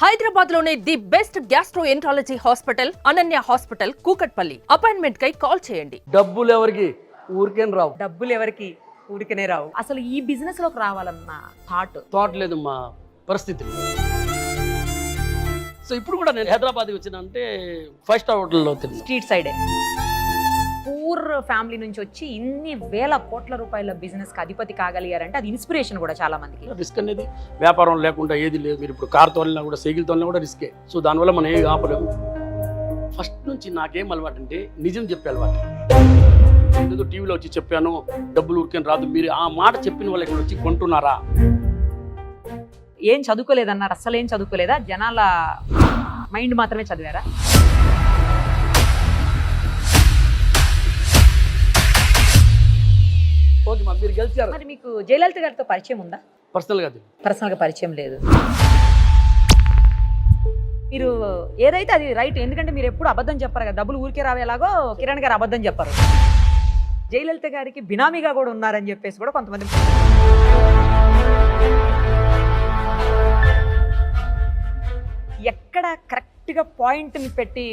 హైదరాబాద్ లోనే the best gastroenterology hospital Ananya hospital Kukatpally. Appointment కై call చేయండి. డబ్బులు ఎవరికి ఊరికేం రావు. డబ్బులు ఎవరికి ఊరికనే రావు. అసలు ఈ బిజినెస్ లోకి రావాలన్న థాట్ లేదు మా పరిస్థితి. సో ఇప్పుడు కూడా నేను హైదరాబాద్కి వచ్చిన అంటే 5 స్టార్ హోటల్లో తిన్నా. స్ట్రీట్ సైడే పూర్ ఫ్యామిలీ నుంచి వచ్చి ఇన్ని వేల కోట్ల రూపాయల బిజినెస్ కి అధిపతి కాగలిగారంటే అది ఇన్స్పిరేషన్ కూడా చాలా మందికి. రిస్క్ అనేది వ్యాపారం లేకుండా ఏది లేదు. మీరు ఇప్పుడు కార్ తోలినా కూడా సైకిల్ తోలినా కూడా రిస్కే. సో దానివల్ల మనం ఏమి ఆపలేము. ఫస్ట్ నుంచి నాకేం అలవాటు అంటే నిజం చెప్పే అలవాటు. ఏదో టీవీలో వచ్చి చెప్పాను డబ్బులు ఊరికేం రాదు, మీరు ఆ మాట చెప్పిన వాళ్ళు ఇక్కడ వచ్చి కొంటున్నారా? ఏం చదువుకోలేదన్నారు, అస్సలు ఏం చదువుకోలేదా? జనాల మైండ్ మాత్రమే చదివారా? ఓకే మా మీరు గెలిచారు. మరి మీకు జయలలిత గారితో పరిచయం ఉందా? పర్సనల్గా పరిచయం లేదు. మీరు ఏదైతే అది రైట్, ఎందుకంటే మీరు ఎప్పుడు అబద్ధం చెప్పారు కదా. డబ్బులు ఊరికే రావేలాగో కిరణ్ గారు అబద్ధం చెప్పారు. జయలలిత గారికి బినామీగా కూడా ఉన్నారని చెప్పేసి కూడా కొంతమంది. ఎక్కడ కరెక్ట్గా పాయింట్ని పెట్టి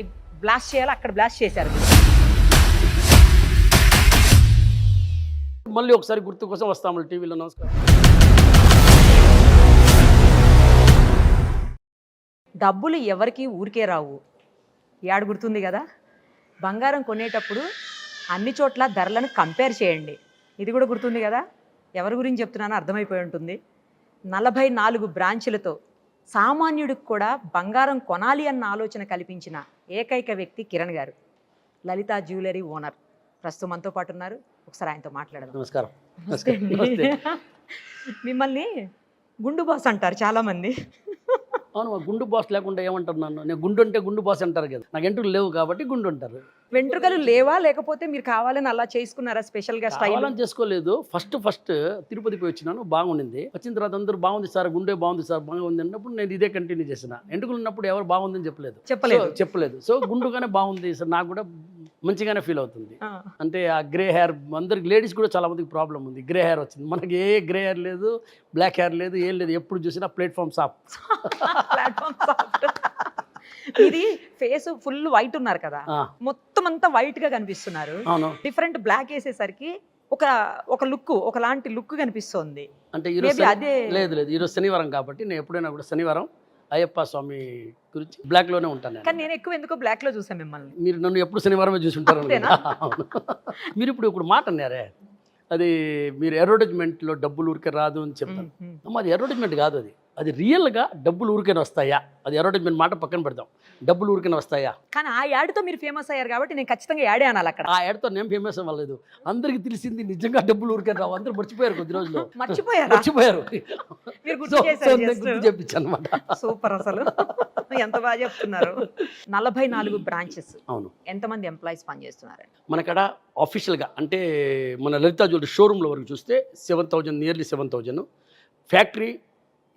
బ్లాస్ట్ చేయాలో అక్కడ బ్లాస్ట్ చేశారు. మళ్ళీ ఒకసారి గుర్తు కోసం వస్తాము టీవీలో. నమస్కారం. డబ్బులు ఎవరికి ఊరికే రావు. యాడ్ గుర్తుంది కదా. బంగారం కొనేటప్పుడు అన్ని చోట్ల ధరలను కంపేర్ చేయండి. ఇది కూడా గుర్తుంది కదా. ఎవరి గురించి చెప్తున్నానో అర్థమైపోయి ఉంటుంది. 44 బ్రాంచులతో సామాన్యుడికి కూడా బంగారం కొనాలి అన్న ఆలోచన కల్పించిన ఏకైక వ్యక్తి కిరణ్ గారు. లలిత జ్యువెలరీ ఓనర్. ప్రస్తుతం మనతో పాటు ఉన్నారు. ఒకసారి ఆయనతో మాట్లాడదాం. నమస్కారం. మిమ్మల్ని గుండు బాస్ అంటారు చాలా మంది. అవును, గుండు బాస్ లేకుండా ఏమంటారు నన్ను? నేను గుండు అంటే గుండు బాస్ అంటారు కదా. నాకు వెంట్రుకలు లేవు కాబట్టి గుండు అంటారు. వెంట్రుకలు లేవా, లేకపోతే మీరు కావాలని అలా చేసుకున్నారా? స్పెషల్గా స్టైల్ చేసుకోలేదు. ఫస్ట్ తిరుపతి పోయి వచ్చినాను, బాగుండింది. వచ్చిన తర్వాత అందరూ బాగుంది సార్, గుండె బాగుంది సార్, బాగుంది అన్నప్పుడు నేను ఇదే కంటిన్యూ చేసిన. వెంట్రుకలు ఉన్నప్పుడు ఎవరు బాగుందని చెప్పలేదు. సో గుండుగానే బాగుంది సార్, నాకు కూడా మంచిగానే ఫీల్ అవుతుంది. అంటే ఆ గ్రే హెయిర్ అందరికి, లేడీస్ కూడా చాలా మందికి ప్రాబ్లం ఉంది. గ్రే హెయిర్ వచ్చింది. మనకి ఏ గ్రే హెయిర్ లేదు, బ్లాక్ హెయిర్ లేదు, ఏం లేదు. ఎప్పుడు చూసినా ప్లాట్ఫామ్ సాఫ్ట్. ఇది ఫేస్ ఫుల్ వైట్ ఉన్నారు కదా, మొత్తం అంతా వైట్ గా కనిపిస్తున్నారు. డిఫరెంట్ బ్లాక్ వేసేసరికి ఒక లుక్, ఒకలాంటి లుక్ కనిపిస్తుంది. అంటే ఈరోజు లేదు, ఈరోజు శనివారం కాబట్టి నేను ఎప్పుడైనా కూడా శనివారం అయ్యప్ప స్వామి గురించి బ్లాక్ లోనే ఉంటాను. కానీ నేను ఎక్కువ ఎందుకో బ్లాక్ లో చూసాను మిమ్మల్ని. మీరు నన్ను ఎప్పుడు శనివారమే చూసి ఉంటారు. మీరు ఇప్పుడు మాట అన్నారే, అది మీరు అడ్వర్టైజ్మెంట్లో డబ్బులు ఊరికే రాదు అని చెప్తాను. అది అడ్వర్టైజ్మెంట్ కాదు, అది రియల్గా డబ్బులు ఊరికైనా వస్తాయా? అది అడ్వర్టైజ్మెంట్ మాట పక్కన పెడతాం. డబ్బులు ఊరికైనా వస్తాయా? కానీ ఆ యాడ్తో మీరు ఫేమస్ అయ్యారు కాబట్టి నేను ఖచ్చితంగా యాడే అనాలి అక్కడ. ఆ యాడ్తో నేను ఫేమస్ అవ్వలేదు. అందరికి తెలిసింది నిజంగా డబ్బులు ఊరికైనా రావు. అందరూ మర్చిపోయారు కొద్ది రోజులు. మర్చిపోయారు. చెప్పించాను అనమాట. సూపర్. అసలు ఎంత బాగా చెప్తున్నారు. 44 బ్రాంచెస్. అవును. ఎంతమంది ఎంప్లాయీస్ పనిచేస్తున్నారు మనకడ ఆఫీషియల్గా? అంటే మన లలిత జ్యువెలరీ షోరూంలో వరకు చూస్తే 7,000, నియర్లీ 7,000. ఫ్యాక్టరీ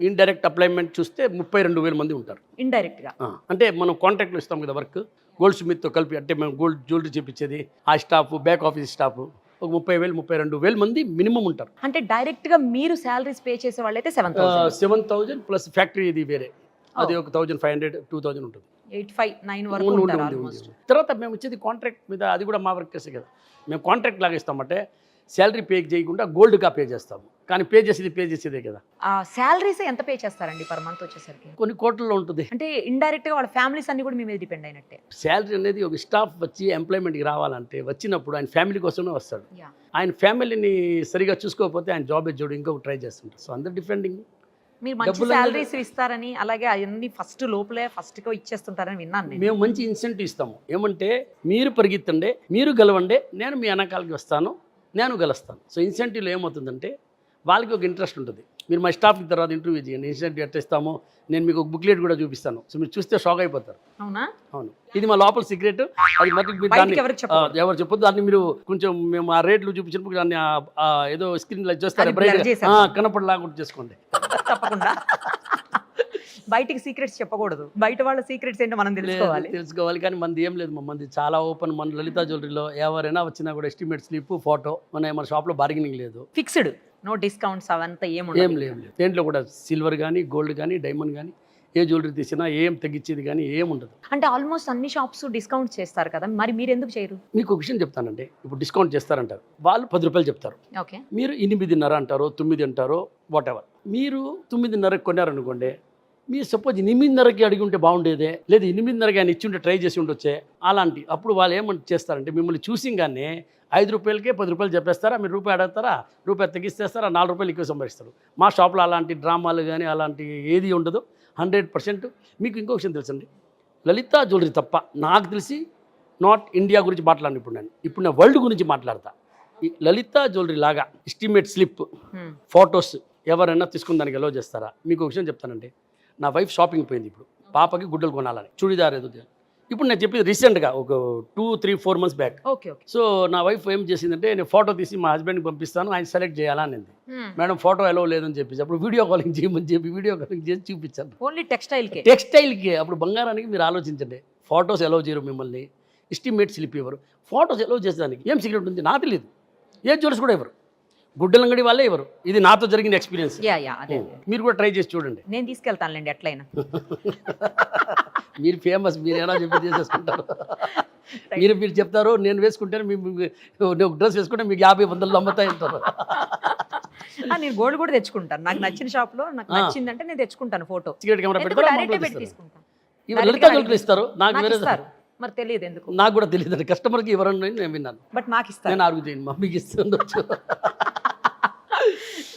ఇండైరెక్ట్ అప్లైమెంట్ చూస్తే 32,000 మంది ఉంటారు ఇండైరెక్ట్గా. అంటే మనం కాంట్రాక్ట్లో ఇస్తాం కదా వర్క్, గోల్డ్ స్మిత్తో కలిపి. అంటే మేము గోల్డ్ జ్యువెలరీ చేపించేది, ఆ స్టాఫ్, బ్యాక్ ఆఫీస్ స్టాఫ్ ఒక 30,000, 32,000 మంది మినిమం ఉంటారు. అంటే డైరెక్ట్గా మీరు శాలరీస్ పే చేసే వాళ్ళైతే 7,000 ప్లస్ ఫ్యాక్టరీ ఇది వేరే, అది ఒక 1,500, 2,000 ఉంటుంది. 8, 9 వరకు ఉంటారు. తర్వాత మేము వచ్చేది కాంట్రాక్ట్ మీద. అది కూడా మా వర్కర్సే కదా. మేము కాంట్రాక్ట్ లాగా ఇస్తామంటే శాలరీ పే చేయకుండా గోల్డ్గా పే చేస్తాము. కానీ పే చేసేదే కదా. శాలరీస్ ఎంత పే చేస్తారండి పర్ మంత్ వచ్చేసరికి? కొన్ని కోట్లలో ఉంటుంది. అంటే ఇండైరెక్ట్గా వాళ్ళ ఫ్యామిలీస్ అన్ని కూడా మీ మీద డిపెండ్ అయినట్టే. శాలరీ అనేది ఒక స్టాఫ్ వచ్చి ఎంప్లాయ్మెంట్కి రావాలంటే వచ్చినప్పుడు ఆయన ఫ్యామిలీ కోసమే వస్తాడు. ఆయన ఫ్యామిలీని సరిగా చూసుకోకపోతే ఆయన జాబ్ ఎజ్జోడు ఇంకొక ట్రై చేస్తుంటారు. సో అందరు డిఫెండింగ్. మీరు మంచి శాలరీస్ ఇస్తారని, అలాగే అవన్నీ ఫస్ట్గా ఇచ్చేస్తుంటారని విన్నాను. మేము మంచి ఇన్సెంటివ్ ఇస్తాము. ఏమంటే మీరు పరిగెత్తండి, మీరు గెలవండి, నేను మీ వెనకాలకి వస్తాను, నేను గెలుస్తాను. సో ఇన్సెంటివ్లో ఏమవుతుందంటే వాళ్ళకి ఒక ఇంట్రెస్ట్ ఉంటుంది. మీరు మా స్టాఫ్కి తర్వాత ఇంటర్వ్యూ చేయండి, ఇన్సెంటివ్ ఎట్లా ఇస్తామో నేను మీకు ఒక బుక్లెట్ కూడా చూపిస్తాను. సో మీరు చూస్తే షాక్ అయిపోతారు. అవునా? అవును. ఇది మా లోపల సీక్రెట్. అది మరి దాన్ని ఎవరు చెప్పొద్దు. దాన్ని మీరు కొంచెం మేము ఆ రేట్లు చూపించినప్పుడు దాన్ని ఏదో స్క్రీన్లో చూస్తారు, కనపడలాగా చేసుకోండి. తప్పకుండా. బయటికి సీక్రెట్స్ చెప్పకూడదు. బయట వాళ్ళ సీక్రెట్స్ ఏంటో మనం తెలుసుకోవాలి. కానీ మంది ఏం లేదు. మంది చాలా ఓపెన్. మన లలిత జ్యువెలరీలో ఎవరైనా వచ్చినా కూడా ఎస్టిమేట్ స్లిప్, ఫోటో. మన షాప్లో బార్గెనింగ్ లేదు. ఫిక్స్డ్, నో డిస్కౌంట్స్ అవంతా ఏం లేదు. దేంట్లో కూడా సిల్వర్ కానీ, గోల్డ్ కానీ, డైమండ్ కానీ ఏ జ్యువెలరీ తీసినా ఏం తగ్గించేది కానీ ఏం ఉండదు. అంటే ఆల్మోస్ట్ అన్ని షాప్స్ డిస్కౌంట్ చేస్తారు కదా, మరి మీరు ఎందుకు చేయరు? మీకు ఒక విషయం చెప్తానండి, ఇప్పుడు డిస్కౌంట్ చేస్తారంటారు, వాళ్ళు 10 రూపాయలు చెప్తారు, ఓకే, మీరు 8.5 అంటారో 9 అంటారో వాట్ ఎవర్. మీరు 9.5కి కొన్నారనుకోండి, మీరు సపోజ్ 8.5కి అడిగి ఉంటే బాగుండేదే, లేదా 8.5కి ఆయన ఇచ్చి ఉంటే ట్రై చేసి ఉండొచ్చే. అలాంటి అప్పుడు వాళ్ళు ఏమంటే చేస్తారంటే మిమ్మల్ని చూసింగానే 5 రూపాయలకే 10 రూపాయలు చెప్పేస్తారా, మీరు రూపాయి అడుగుతారా, రూపాయి తగ్గిస్తేస్తారా, 4 రూపాయలు ఎక్కువ సంపాదిస్తారు. మా షాప్లో అలాంటి డ్రామాలు కానీ అలాంటి ఏది ఉండదు. 100%. మీకు ఇంకో విషయం తెలుసండి, లలితా జ్యువెలరీ తప్ప నాకు తెలిసి నాట్ ఇండియా గురించి మాట్లాడిన ఇప్పుడు నేను వరల్డ్ గురించి మాట్లాడతా. ఈ లలితా జ్యువెలరీ లాగా ఎస్టిమేట్ స్లిప్ ఫొటోస్ ఎవరైనా తీసుకుని దానికి ఎలో చేస్తారా? మీకు ఒక విషయం చెప్తానండి, నా వైఫ్ షాపింగ్ పోయింది ఇప్పుడు పాపకి గుడ్డలు కొనాలని, చూడిదార్ ఏదో. ఇప్పుడు నేను చెప్పింది రీసెంట్గా ఒక 2-3-4 months back. Okay okay. So నా వైఫ్ ఏం చేసిందంటే, నేను ఫోటో తీసి మా హస్బెండ్కి పంపిస్తాను, ఆయన సెలెక్ట్ చేయాలని. మేడం ఫోటో ఎలో లేదని చెప్పేసి అప్పుడు వీడియో కాలింగ్ చేయమని చెప్పి వీడియో కాలింగ్ చేసి చూపించాను. ఓన్లీ టెక్స్టైల్కి. అప్పుడు బంగారానికి మీరు ఆలోచించండి, ఫొటోస్ ఎలో చేయరు, మిమ్మల్ని ఎస్టిమేట్ స్లిప్ ఇవ్వరు. ఫొటోస్ ఎలో చేసేదానికి ఏం సీక్రెట్ ఉంది నాకు తెలియదు, ఏ జ్యువెలర్స్ కూడా ఇవ్వరు, గుడ్డల అంగడి వాళ్ళే ఇవ్వరు. ఇది నాతో జరిగిన ఎక్స్పీరియన్స్. అదే మీరు కూడా ట్రై చేసి చూడండి. నేను తీసుకెళ్తానులేండి ఎట్లయినా. మీరు ఫేమస్, మీరు ఎలా చెప్పి చేసేసుకుంటారు. మీరు చెప్తారు, నేను వేసుకుంటాను, నేను డ్రెస్ వేసుకుంటే మీకు 50-100 అమ్ముతాయి అంటారు. నేను గోల్డ్ కూడా తెచ్చుకుంటాను, నాకు నచ్చిన షాప్లో నాకు నచ్చిందంటే నేను తెచ్చుకుంటాను ఫోటో. సిగరెట్ కెమెరా పెట్టి తీసుకుంటాను. ఇవి లలితా జ్యువెలరీ ఇస్తారు, నాకు వేరే మరి తెలియదు ఎందుకు, నాకు కూడా తెలియదు. కస్టమర్కి ఎవరన్నా నేను విన్నాను, బట్ నాకు ఇస్తాను. నేను ఆర్గ్యూ చేయను, మమ్మీకి ఇస్తుండొచ్చు.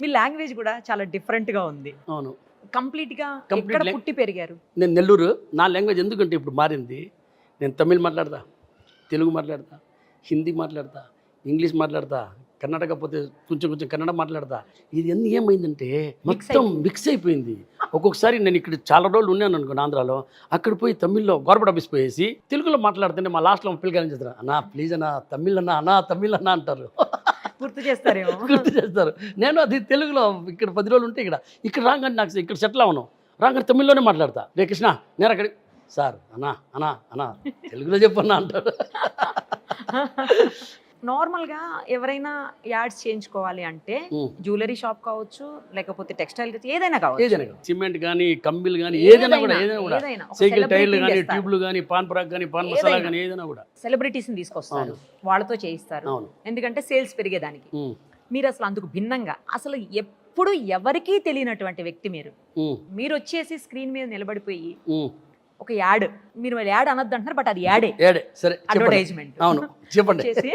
మీ లాంగ్వేజ్ కూడా చాలా డిఫరెంట్గా ఉంది. అవును, కంప్లీట్గా ఎక్కడ పుట్టి పెరిగారు? నేను నెల్లూరు. నా లాంగ్వేజ్ ఎందుకంటే ఇప్పుడు మారింది. నేను తమిళ్ మాట్లాడతా, తెలుగు మాట్లాడతా, హిందీ మాట్లాడతా, ఇంగ్లీష్ మాట్లాడతా, కన్నడక పోతే కొంచెం కన్నడ మాట్లాడతా. ఇది అన్నీ ఏమైందంటే మొత్తం మిక్స్ అయిపోయింది. ఒక్కొక్కసారి నేను ఇక్కడ చాలా రోజులు ఉన్నాను అనుకోండి ఆంధ్రాలో, అక్కడ పోయి తమిళ్లో గవర్నమెంట్ ఆఫీస్ పోయేసి తెలుగులో మాట్లాడుతుంటే మా లాస్ట్లో పిల్లకాయలు చేస్తారు, అన్నా ప్లీజ్ అన్నా తమిళ్ అన్నా తమిళ్ అన్నా అంటారు. గుర్తు చేస్తారేమో. గుర్తు చేస్తారు. నేను అది తెలుగులో ఇక్కడ 10 రోజులు ఉంటే ఇక్కడ రాగానే నాకు ఇక్కడ సెటిల్ అవ్వను, రాగానే తమిళ్లోనే మాట్లాడతా. రే కృష్ణ నేను అక్కడ సార్ అన్నా తెలుగులో చెప్పన్నా అంటారు. నార్మల్గా ఎవరైనా యాడ్స్ చేయించుకోవాలి అంటే జ్యువెలరీ షాప్ కావచ్చు, లేకపోతే టెక్స్టైల్ ఏదైనా కావచ్చు, సిమెంట్ కానీ కమ్మిలు కానీ ఏదైనా కూడా సైకిల్ టైర్లు కానీ ట్యూబ్లు కానీ పాన్ పరాగ్ కానీ పాన్ మసాలా కానీ ఏదైనా కూడా సెలబ్రిటీస్ని తీసుకొస్తారు, వాళ్ళతో చేయిస్తారు, ఎందుకంటే సేల్స్ పెరిగేదానికి. మీరు అసలు అందుకు భిన్నంగా అసలు ఎప్పుడు ఎవరికీ తెలియనటువంటి వ్యక్తి మీరు వచ్చేసి స్క్రీన్ మీద నిలబడిపోయి ఒక యాడ్, మీరు యాడ్ అనొద్దు అంటున్నారు, బట్ అది యాడే, సరే అడ్వర్టైజ్మెంట్ అవును చెప్పండి చేసి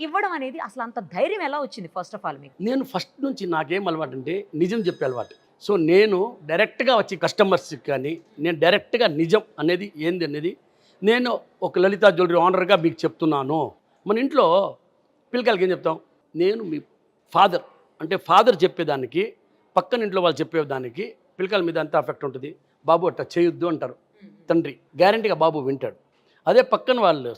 ఇవ్వడం అనేది అసలు అంత ధైర్యం ఎలా వచ్చింది ఫస్ట్ ఆఫ్ ఆల్ మీకు? నేను ఫస్ట్ నుంచి నాకేం అలవాటు అంటే నిజం చెప్పే అలవాటు. సో నేను డైరెక్ట్గా వచ్చి కస్టమర్స్కి కానీ నేను డైరెక్ట్గా నిజం అనేది ఏంది అనేది నేను ఒక లలితా జ్యువెలరీ ఓనర్గా మీకు చెప్తున్నాను. మన ఇంట్లో పిల్లకాయలకి ఏం చెప్తాం, నేను మీ ఫాదర్ అంటే ఫాదర్ చెప్పేదానికి పక్కన ఇంట్లో వాళ్ళు చెప్పేదానికి పిల్లకాయల మీద అంత ఎఫెక్ట్ ఉంటుంది. బాబు అట్లా చేయొద్దు అంటారు తండ్రి, గ్యారంటీగా బాబు వింటాడు. అదే పక్కన వాళ్ళు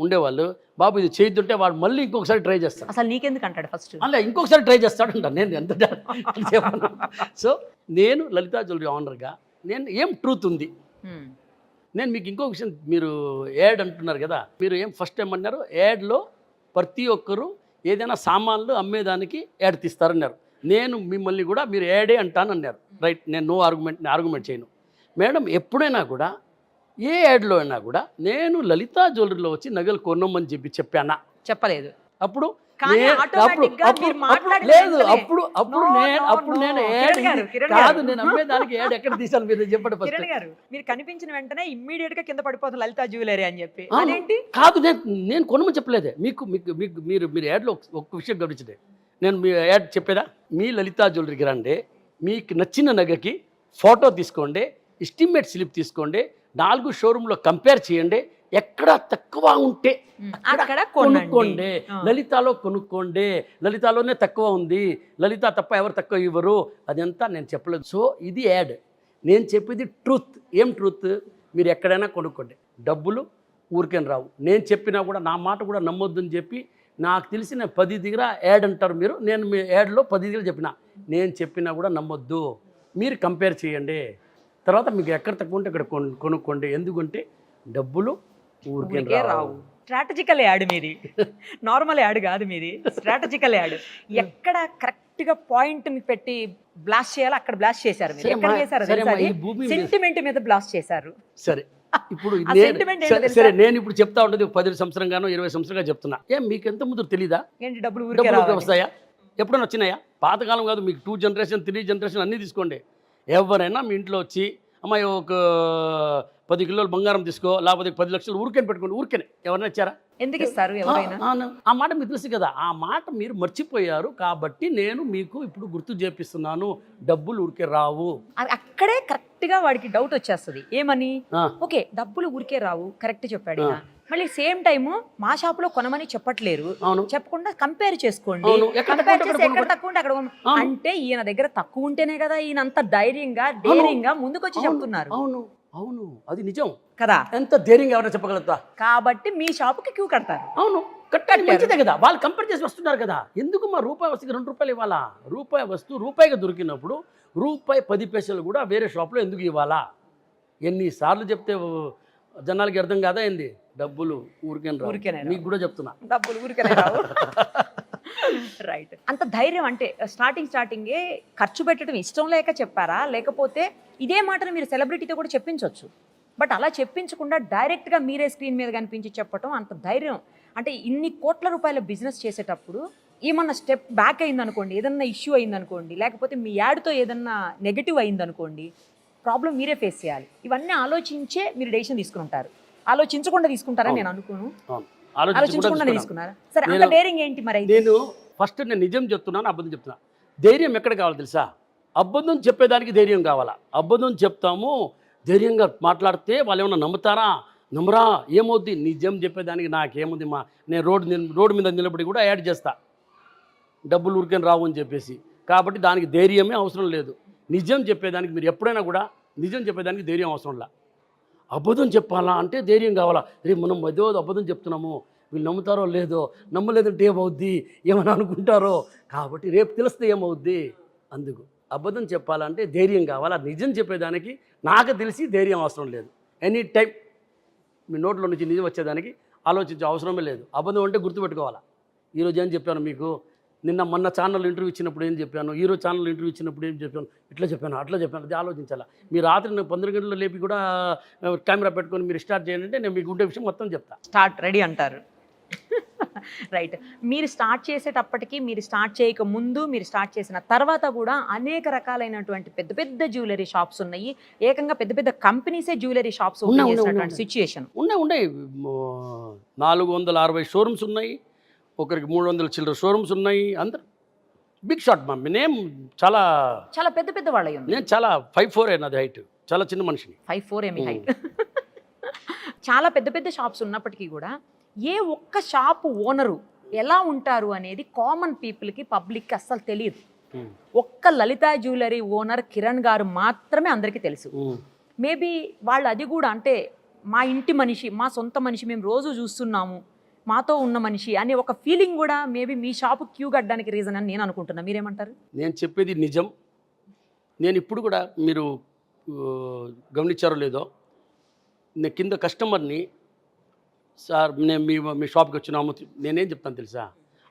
ఉండేవాళ్ళు బాబు ఇది చేయొద్దుంటే వాడు మళ్ళీ ఇంకొకసారి ట్రై చేస్తాడు. అసలు నీకెందుకు అంటాడు ఫస్ట్, అలా ఇంకొకసారి ట్రై చేస్తాడు అంటాను నేను ఎంత చెప్పను. సో నేను లలితా జ్యువెలరీ ఓనర్గా నేను ఏం ట్రూత్ ఉంది. నేను మీకు ఇంకో విషయం, మీరు యాడ్ అంటున్నారు కదా, మీరు ఏం ఫస్ట్ ఏమన్నారు, యాడ్లో ప్రతి ఒక్కరూ ఏదైనా సామాన్లు అమ్మేదానికి యాడ్ తీస్తారన్నారు. నేను మిమ్మల్ని కూడా మీరు యాడే అంటానన్నారు, రైట్. నేను ఆర్గ్యుమెంట్ చేయను మేడం. ఎప్పుడైనా కూడా ఏ యాడ్లో అయినా కూడా నేను లలితా జ్యువెలరీలో వచ్చి నగలు కొనమని చెప్పానా? చెప్పలేదు. అప్పుడు లేదు, అప్పుడు నేను కాదు, నేను అమ్మేదానికి యాడ్ ఎక్కడ తీసాను మీరు చెప్పండి ఫస్ట్. మీరు కనిపించిన వెంటనే ఇమ్మీడియట్ గా కింద పడిపోతుంది లలితా జ్యువెలరీ అని చెప్పి. అదేంటి? కాదు, నేను కొనమని చెప్పలేదే. మీరు యాడ్లో ఒక్క విషయం గమనించండి. నేను మీ యాడ్ చెప్పేదా, మీ లలితా జ్యువెలరీకి రండి, మీకు నచ్చిన నగకి ఫోటో తీసుకోండి, ఎస్టిమేట్ స్లిప్ తీసుకోండి, 4 షోరూంలో కంపేర్ చేయండి, ఎక్కడ తక్కువ ఉంటే అక్కడ కొనుక్కోండి, లలితాలో కొనుక్కోండి, లలితాలోనే తక్కువ ఉంది, లలిత తప్ప ఎవరు తక్కువ ఇవ్వరు, అదంతా నేను చెప్పలేదు. సో ఇది యాడ్, నేను చెప్పేది ట్రూత్. ఏం ట్రూత్? మీరు ఎక్కడైనా కొనుక్కోండి, డబ్బులు ఊరికేం రావు. నేను చెప్పినా కూడా నా మాట కూడా నమ్మొద్దని చెప్పి నాకు తెలిసిన 10 దగ్గర యాడ్ అంటారు మీరు, నేను మీ యాడ్లో 10 దగ్గర చెప్పిన, నేను చెప్పినా కూడా నమ్మొద్దు, మీరు కంపేర్ చేయండి, తర్వాత మీకు ఎక్కడ తక్కువ ఉంటే అక్కడ కొనుక్కోండి. ఎందుకంటే డబ్బులు ఊరికే రావు. స్ట్రాటజికల్ యాడ్ మీది, నార్మల్ యాడ్ కాదు మీది, స్ట్రాటజికల్ యాడ్. ఎక్కడ కరెక్ట్ కరెక్ట్ గా పాయింట్ ని పెట్టి బ్లాస్ట్ చేయాలి, అక్కడ బ్లాస్ట్ చేశారు. మీరు సరే ఎక్కడ మా- చేశారు సరే మా ఈ భూమి మీద- సెంటిమెంట్ మీద బ్లాస్ట్ చేశారు. సరే ఇప్పుడు ఆ sentiment ఏంటో తెలుసా? సరే నేను ఇప్పుడు చెప్తా ఉంటుంది 10 సంవత్సరంగానో 20 సంవత్సరంగా చెప్తున్నా. మీకు ఎంత ముందు తెలీదా? ఏంటి డబ్బులు ఊరికే డబ్బులు రావాలి? వస్తాయా? ఎప్పుడైనా వచ్చినాయా? పాతకాలం కాదు, మీకు 2 జనరేషన్ 3 జనరేషన్ అన్నీ తీసుకోండి. ఎవరైనా మీ ఇంట్లో వచ్చి అమ్మాయి ఒక 10 కిలోలు బంగారం తీసుకో, లేకపోతే 10 లక్షలు ఊరికేని పెట్టుకోండి, ఊరికేనే ఎవరైనా ఇచ్చారా? ఎందుకు ఇస్తారు ఎవరైనా? ఆ మాట మీకు తెలుసు కదా, ఆ మాట మీరు మర్చిపోయారు కాబట్టి నేను మీకు ఇప్పుడు గుర్తు చేపిస్తున్నాను, డబ్బులు ఊరికే రావు. అక్కడే కరెక్ట్ గా వాడికి డౌట్ వచ్చేస్తుంది. ఏమని? ఆ. ఓకే డబ్బులు ఊరికే రావు, కరెక్ట్ చెప్పాడు ఈయన. మళ్ళీ సేమ్ టైము మా షాప్ లో కొనమని చెప్పట్లేరు, అవును. చెప్పకుండా కంపేర్ చేసుకోండి. అవును. ఎక్కడ కంపేర్ తక్కువ చేసి ఉంటే ఎక్కడ తక్కువ ఉంటే అక్కడ కొను. అవును. అంటే ఈయన దగ్గర తక్కువ ఉంటేనే కదా ఈయన అంత ధైర్యంగా డేరింగ్ గా ముందుకొచ్చి చెప్తున్నారు అవును అవును అది నిజం కదా. ఎంత ధైర్యంగా ఎవరైనా చెప్పగలుగుతా? కాబట్టి మీ షాపుకి క్యూ కడతారు. అవును కట్టాలి, మంచిదే కదా. వాళ్ళు కంపేర్ చేసి వస్తున్నారు కదా. ఎందుకు మా రూపాయి వస్తువుకి 2 రూపాయలు ఇవ్వాలా? రూపాయి వస్తువు రూపాయిగా దొరికినప్పుడు రూపాయి 10 పైసలు కూడా వేరే షాప్లో ఎందుకు ఇవ్వాలా? ఎన్నిసార్లు చెప్తే జనాలకి అర్థం కాదా ఏంది? డబ్బులు ఊరికేనే రావు. మీకు కూడా చెప్తున్నా, డబ్బులు ఊరికే రావు. రైట్. అంత ధైర్యం అంటే స్టార్టింగే ఖర్చు పెట్టడం ఇష్టం లేక చెప్పారా, లేకపోతే ఇదే మాటను మీరు సెలబ్రిటీతో కూడా చెప్పించవచ్చు, బట్ అలా చెప్పించకుండా డైరెక్ట్గా మీరే స్క్రీన్ మీద కనిపించి చెప్పటం అంత ధైర్యం? అంటే ఇన్ని కోట్ల రూపాయల బిజినెస్ చేసేటప్పుడు ఏమన్నా స్టెప్ బ్యాక్ అయిందనుకోండి, ఏదన్నా ఇష్యూ అయిందనుకోండి, లేకపోతే మీ యాడ్తో ఏదన్నా నెగటివ్ అయిందనుకోండి, ప్రాబ్లం మీరే ఫేస్ చేయాలి. ఇవన్నీ ఆలోచించే మీరు డెసిషన్ తీసుకుని ఉంటారు. ఆలోచించకుండా తీసుకుంటారని నేను అనుకోను. ఆలోచించకుండా తీసుకున్నారా? సరే, అంత డేరింగ్ ఏంటి మరి? నేను ఫస్ట్ నేను నిజం చెప్తున్నాను, అబద్ధం చెప్తున్నా. ధైర్యం ఎక్కడ కావాలి తెలుసా? అబద్ధం చెప్పేదానికి ధైర్యం కావాలా? అబద్ధం చెప్తాము, ధైర్యంగా మాట్లాడితే వాళ్ళు ఏమన్నా నమ్ముతారా? నమ్మరా? ఏమవుద్ది? నిజం చెప్పేదానికి నాకేముంది మా, నేను రోడ్డు మీద నిలబడి కూడా యాడ్ చేస్తా, డబ్బులు ఊరికేని రావు అని చెప్పేసి. కాబట్టి దానికి ధైర్యమే అవసరం లేదు. నిజం చెప్పేదానికి మీరు ఎప్పుడైనా కూడా నిజం చెప్పేదానికి ధైర్యం అవసరం లే. అబద్ధం చెప్పాలా అంటే ధైర్యం కావాలా? రేపు మనం ఏదో అబద్ధం చెప్తున్నాము, వీళ్ళు నమ్ముతారో లేదో, నమ్మలేదంటే ఏమవుద్ది, ఏమని అనుకుంటారో, కాబట్టి రేపు తెలిస్తే ఏమవుద్ది. అందుకు అబద్ధం చెప్పాలంటే ధైర్యం కావాలా. నిజం చెప్పేదానికి నాకు తెలిసి ధైర్యం అవసరం లేదు. ఎనీ టైం మీ నోట్లో నుంచి నిజం వచ్చేదానికి ఆలోచించే అవసరమే లేదు. అబద్ధం అంటే గుర్తుపెట్టుకోవాలా. ఈరోజు ఏం చెప్పాను మీకు, నిన్న మొన్న ఛానల్ ఇంటర్వ్యూ ఇచ్చినప్పుడు ఏం చెప్పాను, ఈరోజు ఛానల్ ఇంటర్వ్యూ ఇచ్చినప్పుడు ఏం చెప్పాను, ఇట్లా చెప్పాను అట్లా చెప్పాను, అది ఆలోచించాలా. మీరు రాత్రి 12 గంటలు లేపి కూడా కెమెరా పెట్టుకొని మీరు స్టార్ట్ చేయండి అంటే నేను మీకు ఉండే విషయం మొత్తం చెప్తా. స్టార్ట్ రెడీ అంటారు. రైట్. మీరు స్టార్ట్ చేసేటప్పటికి, మీరు స్టార్ట్ చేయక ముందు, మీరు స్టార్ట్ చేసిన తర్వాత కూడా అనేక రకాలైనటువంటి పెద్ద పెద్ద జ్యువెలరీ షాప్స్ ఉన్నాయి. ఏకంగా పెద్ద పెద్ద కంపెనీసే జ్యువెలరీ షాప్స్ ఓపెన్ చేసినటువంటి సిచ్యుయేషన్ ఉన్నాయి. 460 షోరూమ్స్ ఉన్నాయి, ఒకరికి 300 చిల్లర షోరూమ్స్ ఉన్నాయి. అందరు బిగ్ షాట్ మా నేమ్ చాలా చాలా పెద్ద పెద్ద వాళ్ళ. నేను చాలా 5'4" నాది హైట్, చాలా చిన్న మనిషిని. 5'4" ఏమి హైట్. చాలా పెద్ద పెద్ద షాప్స్ ఉన్నప్పటికీ కూడా ఏ ఒక్క షాపు ఓనరు ఎలా ఉంటారు అనేది కామన్ పీపుల్కి, పబ్లిక్కి అస్సలు తెలియదు. ఒక్క లలితా జ్యువెలరీ ఓనర్ కిరణ్ గారు మాత్రమే అందరికీ తెలుసు. మేబీ వాళ్ళు అది కూడా అంటే మా ఇంటి మనిషి, మా సొంత మనిషి, మేము రోజు చూస్తున్నాము, మాతో ఉన్న మనిషి అనే ఒక ఫీలింగ్ కూడా మేబీ మీ షాపు క్యూ కట్టడానికి రీజన్ అని నేను అనుకుంటున్నా. మీరేమంటారు? నేను చెప్పేది నిజం. నేను ఇప్పుడు కూడా మీరు గమనించారో లేదో, నేను కింద కస్టమర్ని, సార్ నేను మీ షాప్కి వచ్చినాము, నేనేం చెప్తాను తెలుసా,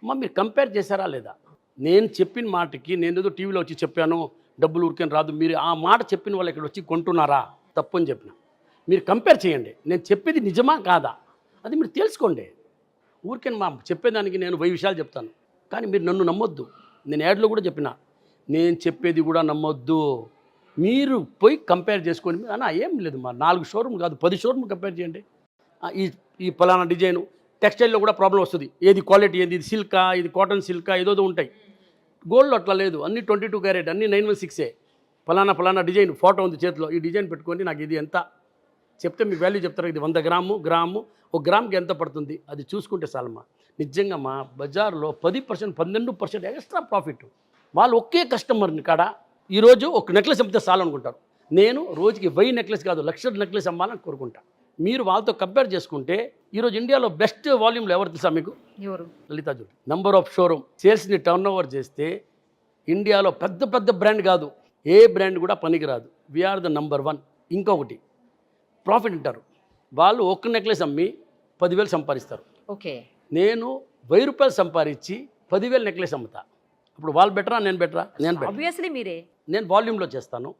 అమ్మ మీరు కంపేర్ చేశారా లేదా? నేను చెప్పిన మాటకి నేను ఏదో టీవీలో వచ్చి చెప్పాను డబ్బులు ఊరికేం రాదు, మీరు ఆ మాట చెప్పిన వాళ్ళు ఇక్కడ వచ్చి కొంటున్నారా? తప్పు అని చెప్పిన. మీరు కంపేర్ చేయండి, నేను చెప్పేది నిజమా కాదా అది మీరు తెలుసుకోండి. ఊరికేం మా చెప్పేదానికి నేను 1000 విషయాలు చెప్తాను, కానీ మీరు నన్ను నమ్మొద్దు. నేను యాడ్లో కూడా చెప్పిన, నేను చెప్పేది కూడా నమ్మొద్దు. మీరు పోయి కంపేర్ చేసుకొని, అన్నా ఏం లేదు మా 4 షోరూమ్ కాదు 10 షోరూమ్ కంపేర్ చేయండి. ఈ పలానా డిజైను టెక్స్టైల్లో కూడా ప్రాబ్లం వస్తుంది, ఏది క్వాలిటీ ఏంది, ఇది సిల్కా, ఇది కాటన్ సిల్కా, ఏదో ఉంటాయి. గోల్డ్లో అట్లా లేదు, అన్ని 22 క్యారెట్, అన్ని 916. పలానా డిజైన్ ఫోటో ఉంది చేతిలో, ఈ డిజైన్ పెట్టుకోండి, నాకు ఇది ఎంత చెప్తే మీ వాల్యూ చెప్తారు. ఇది 100 గ్రాము, 1 గ్రామ్కి ఎంత పడుతుంది అది చూసుకుంటే చాలమ్మా. నిజంగా మా బజార్లో 10%, 12% ఎక్స్ట్రా ప్రాఫిట్. వాళ్ళు ఒకే కస్టమర్ని కాడ ఈరోజు ఒక నెక్లెస్ అమ్మితే చాలనుకుంటారు. నేను రోజుకి 1000 నెక్లెస్ కాదు, 1,00,000 నెక్లెస్ అమ్మాలని కోరుకుంటా. మీరు వాళ్ళతో కంపేర్ చేసుకుంటే ఈరోజు ఇండియాలో బెస్ట్ వాల్యూమ్లో ఎవరు తెలుసా మీకు? ఎవరు? Lalitha jewellery. Number of showroom సేల్స్ని టర్న్ ఓవర్ చేస్తే ఇండియాలో పెద్ద బ్రాండ్ కాదు, ఏ బ్రాండ్ కూడా పనికిరాదు. We are the number 1. ఇంకొకటి ప్రాఫిట్ అంటారు, వాళ్ళు ఒక్క నెక్లెస్ అమ్మి 10,000 సంపాదిస్తారు. ఓకే. నేను 1000 రూపాయలు సంపాదించి 10,000 నెక్లెస్ అమ్ముతా. ఇప్పుడు వాళ్ళు బెటరా నేను బెటరా? నేను బెటర్. ఆబ్వియస్లీ మీరే. నేను వాల్యూమ్లో చేస్తాను,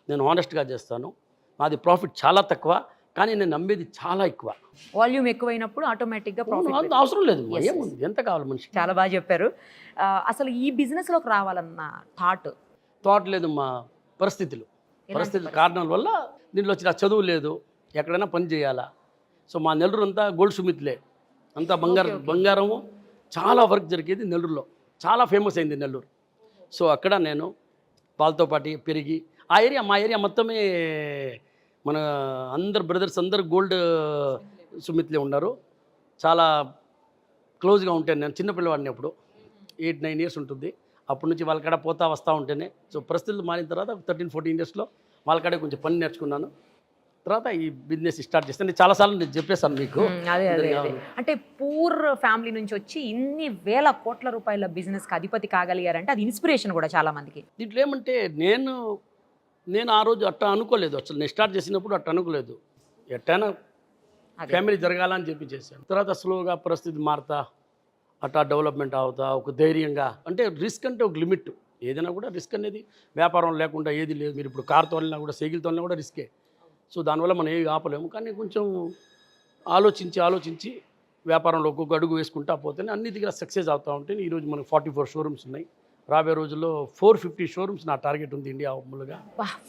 నేను హానెస్ట్గా చేస్తాను, నాది ప్రాఫిట్ చాలా తక్కువ, కానీ నేను నమ్మేది చాలా ఎక్కువ. వాల్యూమ్ ఎక్కువైనప్పుడు ఆటోమేటిక్గా ప్రాఫిట్. అవసరం లేదు, ఏముంది, ఎంత కావాలి మనిషి. చాలా బాగా చెప్పారు. అసలు ఈ బిజినెస్లోకి రావాలన్న థాట్ లేదు, మా పరిస్థితులు కారణాల వల్ల దీంట్లో వచ్చిన చదువు లేదు, ఎక్కడైనా పని చేయాలా. సో మా నెల్లూరు అంతా గోల్డ్ సుమిత్లే, అంతా బంగారము, చాలా వర్క్ జరిగేది నెల్లూరులో, చాలా ఫేమస్ అయింది నెల్లూరు. సో అక్కడ నేను వాళ్ళతో పాటు పెరిగి మా ఏరియా మొత్తమే మన అందరు బ్రదర్స్ అందరు గోల్డ్ సుమిత్లే ఉన్నారు. చాలా క్లోజ్గా ఉంటాను నేను, చిన్నపిల్లవాడిని అప్పుడు 8-9 ఇయర్స్ ఉంటుంది. అప్పటి నుంచి వాళ్ళకాడ పోతా వస్తూ ఉంటేనే. సో పరిస్థితులు మారిన తర్వాత 13-14 ఇయర్స్లో వాళ్ళకాడే కొంచెం పని నేర్చుకున్నాను. తర్వాత ఈ బిజినెస్ స్టార్ట్ చేస్తాను. నేను చాలాసార్లు నేను చెప్పేశాను మీకు. అదే అంటే పూర్ ఫ్యామిలీ నుంచి వచ్చి ఇన్ని వేల కోట్ల రూపాయల బిజినెస్కి అధిపతి కాగలిగారంటే అది ఇన్స్పిరేషన్ కూడా చాలా మందికి. దీంట్లో ఏమంటే నేను ఆ రోజు అట్లా అనుకోలేదు, అసలు నేను స్టార్ట్ చేసినప్పుడు అట్లా అనుకోలేదు. ఎట్టైనా ఫ్యామిలీ జరగాలని చెప్పి చేశాను. తర్వాత స్లోగా పరిస్థితి మారుతా అట్లా డెవలప్మెంట్ అవుతా ఒక ధైర్యంగా. అంటే రిస్క్ అంటే ఒక లిమిట్, ఏదైనా కూడా రిస్క్ అనేది వ్యాపారం లేకుండా ఏది లేదు. మీరు ఇప్పుడు కార్ తోలినా కూడా సైకిల్ తోలినా కూడా రిస్కే. సో దానివల్ల మనం ఏవి ఆపలేము. కానీ కొంచెం ఆలోచించి వ్యాపారంలో ఒక్కొక్క అడుగు వేసుకుంటా పోతేనే అన్ని దగ్గర సక్సెస్ అవుతూ ఉంటే ఈరోజు మనకు 44 షోరూమ్స్ ఉన్నాయి. రాబోయే రోజుల్లో 450 షోరూమ్స్ నా టార్గెట్ ఉంది ఇండియా మూలుగా.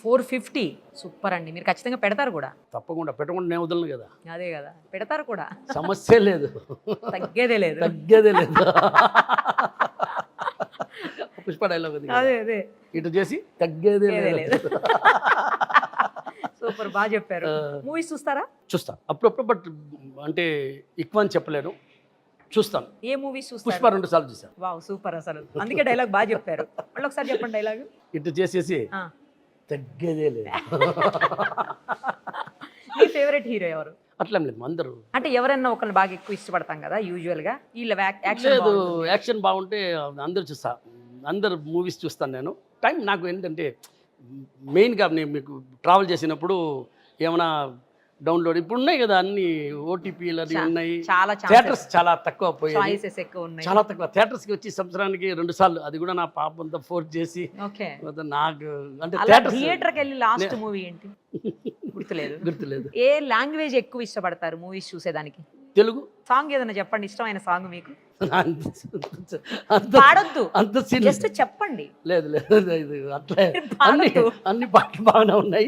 450 సూపర్ అండి. మీరు ఖచ్చితంగా పెడతారు కూడా? తప్పకుండా, పెట్టకుండా నేను వదలను కదా. అదే కదా, పెడతారు కూడా, సమస్య లేదు, తగ్గేదే లేదు. పుష్ప డైలాగ్ ఉంది, అదే ఇటు చేసి తగ్గేదే లేదు. సూపర్, బాగా చెప్పారు. మూవీస్ చూస్తా అప్పుడప్పుడు, బట్ అంటే ఎక్కువ అని చెప్పలేను, చూస్తాను. ఏ మూవీస్ చూస్తారు? పుష్ప 2 సార్లు చూసాను. Wow, super. అసలు అందుకే డైలాగ్ బాగా చెప్పారు. మళ్ళీ ఒకసారి చెప్పండి డైలాగ్. ఇటు చేసేసి తగ్గేదే లేదు. మీ ఫేవరెట్ హీరో ఎవరు? అట్లా లేదు, అందరూ అంటే ఎవరైనా ఒకరిని బాగా ఎక్కువ ఇష్టపడతాం కదా యూజువల్గా. వీళ్ళ యాక్షన్ బాగుంటే అందరూ చూస్తా, అందరు మూవీస్ చూస్తాను నేను. టైం నాకు ఏంటంటే మెయిన్గా నేను మీకు ట్రావెల్ చేసినప్పుడు ఏమైనా డౌన్లోడ్ ఇప్పుడు ఉన్నాయి కదా అన్ని ఓటీపీలు అది ఉన్నాయి. థియేటర్స్ చాలా తక్కువ పోయాయి, చాలా తక్కువ. థియేటర్స్కి వచ్చి సంవత్సరానికి 2 సార్లు, అది కూడా నా పాప అంతా ఫోర్స్ చేసి. నాకు అంటే థియేటర్కి వెళ్ళి లాస్ట్ మూవీ ఏంటి గుర్తులేదు. ఏ లాంగ్వేజ్ ఎక్కువ ఇష్టపడతారు మూవీస్ చూసేదానికి? తెలుగు. సాంగ్ ఏదైనా చెప్పండి, ఇష్టమైన సాంగ్ మీకు. పాడొద్దు, జస్ట్ చెప్పండి. లేదు అట్లా అన్ని పాటలు బాగానే ఉన్నాయి.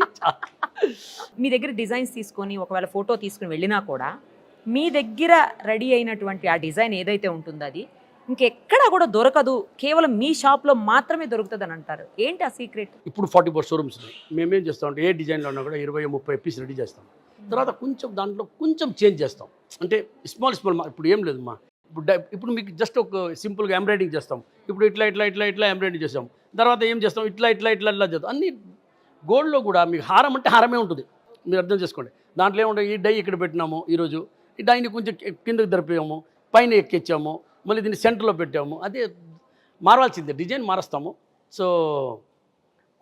మీ దగ్గర డిజైన్స్ తీసుకొని ఒకవేళ ఫోటో తీసుకుని వెళ్ళినా కూడా మీ దగ్గర రెడీ అయినటువంటి ఆ డిజైన్ ఏదైతే ఉంటుందో అది ఇంకెక్కడా కూడా దొరకదు, కేవలం మీ షాప్లో మాత్రమే దొరుకుతుంది అని అంటారు. ఏంటి ఆ సీక్రెట్? ఇప్పుడు 44 షోరూమ్స్ ఉన్నాయి. మేమేం చేస్తామంటే ఏ డిజైన్లో ఉన్నా కూడా 20-30 పీస్ రెడీ చేస్తాం. తర్వాత కొంచెం దాంట్లో కొంచెం చేంజ్ చేస్తాం. అంటే స్మాల్ ఇప్పుడు ఏం లేదు మా, ఇప్పుడు మీకు జస్ట్ ఒక సింపుల్గా ఎంబ్రాయిడింగ్ చేస్తాం. ఇప్పుడు ఇట్లా ఎంబ్రాయిడింగ్ చేస్తాం. తర్వాత ఏం చేస్తాం, ఇట్లా చేస్తాం. అన్ని గోల్డ్లో కూడా మీకు హారం అంటే హారమే ఉంటుంది, మీరు అర్థం చేసుకోండి. దాంట్లో ఏముంటుంది, ఈ డై ఇక్కడ పెట్టినాము, ఈరోజు ఈ డైని కొంచెం కిందకి దరిపాము, పైన ఎక్కించాము, మళ్ళీ దీన్ని సెంటర్లో పెట్టాము. అదే మారవాల్సిందే, డిజైన్ మారుస్తాము. సో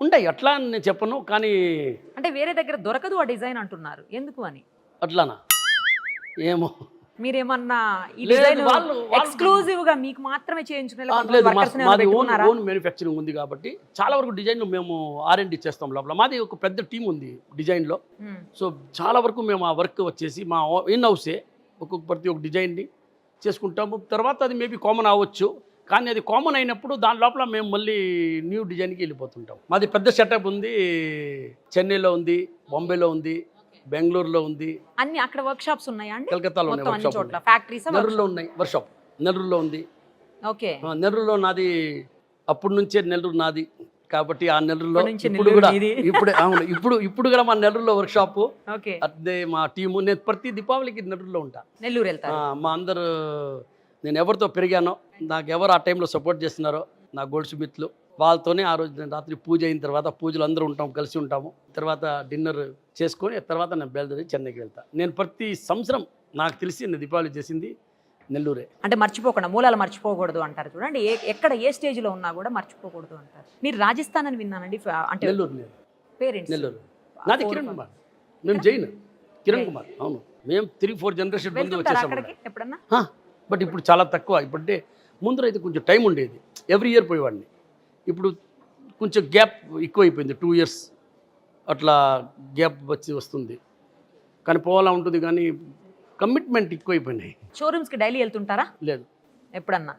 ఉంటాయి అట్లా అని నేను చెప్పను, కానీ అంటే వేరే దగ్గర దొరకదు ఆ డిజైన్ అంటున్నారు, ఎందుకు అని? అట్లానా ఏమో, మీరేమన్నా ఈ డిజైన్ ఎక్స్క్లూజివ్ గా మీకు మాత్రమే చేయించుకునే? మాది ఓన్ మ్యానుఫ్యాక్చరింగ్ ఉంది కాబట్టి చాలా వరకు డిజైన్లు మేము R&D చేస్తాం లోపల. మాది ఒక పెద్ద టీం ఉంది డిజైన్లో. సో చాలా వరకు మేము ఆ వర్క్ వచ్చేసి మా ఇన్ హౌసే ప్రతి ఒక్క డిజైన్ని చేసుకుంటాము. తర్వాత అది మేబీ కామన్ అవ్వచ్చు, కానీ అది కామన్ అయినప్పుడు దాని లోపల మేము మళ్ళీ న్యూ డిజైన్కి వెళ్ళిపోతుంటాం. మాది పెద్ద సెటప్ ఉంది, చెన్నైలో ఉంది, బాంబేలో ఉంది, బెంగళూరులో ఉంది. అన్ని అక్కడ వర్క్ షాప్స్ ఉన్నాయా అండి? కలకత్తాలో ఉన్నాయి వర్క్ షాప్, ఫ్యాక్టరీస్ నెల్లూరులో ఉన్నాయి వర్క్ షాప్, నెల్లూరులో ఉంది. ఓకే, నెల్లూరులో నాది అప్పటి నుంచే నెల్లూరు నాది కాబట్టి ఆ నెల్లూరులో ఇప్పుడు కూడా ఇప్పుడు కూడా మా నెల్లూరులో వర్క్ షాప్. అదే మా టీము. నేను ప్రతి దీపావళికి నెల్లూరులో ఉంటా. నెల్లూరు వెళ్తా. మా అందరు నేను ఎవరితో పెరిగానో, నాకు ఎవరు ఆ టైంలో సపోర్ట్ చేస్తున్నారో నా గోల్డ్ సుమిత్లు, వాళ్ళతోనే ఆ రోజు నేను రాత్రి పూజ అయిన తర్వాత, పూజలు అందరూ ఉంటాం, కలిసి ఉంటాము. తర్వాత డిన్నర్ చేసుకొని తర్వాత నేను బయలుదేరి చెన్నైకి వెళ్తాను. నేను ప్రతి సంవత్సరం నాకు తెలిసి నేను దీపావళి చేసింది నెల్లూరే. అంటే మర్చిపోకుండా, మూలాలు మర్చిపోకూడదు అంటారు చూడండి. ఎక్కడ ఏ స్టేజ్లో ఉన్నా కూడా మర్చిపోకూడదు అంటారు. మీరు రాజస్థాన్ అని విన్నానండి. అంటే నెల్లూరు పేరెంట్స్? నెల్లూరు. నాది కిరణ్ కుమార్, మేము జైన్ కిరణ్ కుమార్. అవును, మేము 3-4 జనరేషన్ ముందు వచ్చేసాము ఎప్పుడన్నా. బట్ ఇప్పుడు చాలా తక్కువ. ఇప్పుడంటే ముందర అయితే కొంచెం టైం ఉండేది, ఎవ్రీ ఇయర్ పోయేవాడిని. ఇప్పుడు కొంచెం గ్యాప్ ఎక్కువైపోయింది, 2 years అట్లా గ్యాప్ వస్తుంది. కానీ పోవాలా ఉంటుంది, కానీ కమిట్మెంట్ ఎక్కువైపోయినాయి. షోరూమ్స్కి డైలీ వెళ్తుంటారా? లేదు, ఎప్పుడన్నా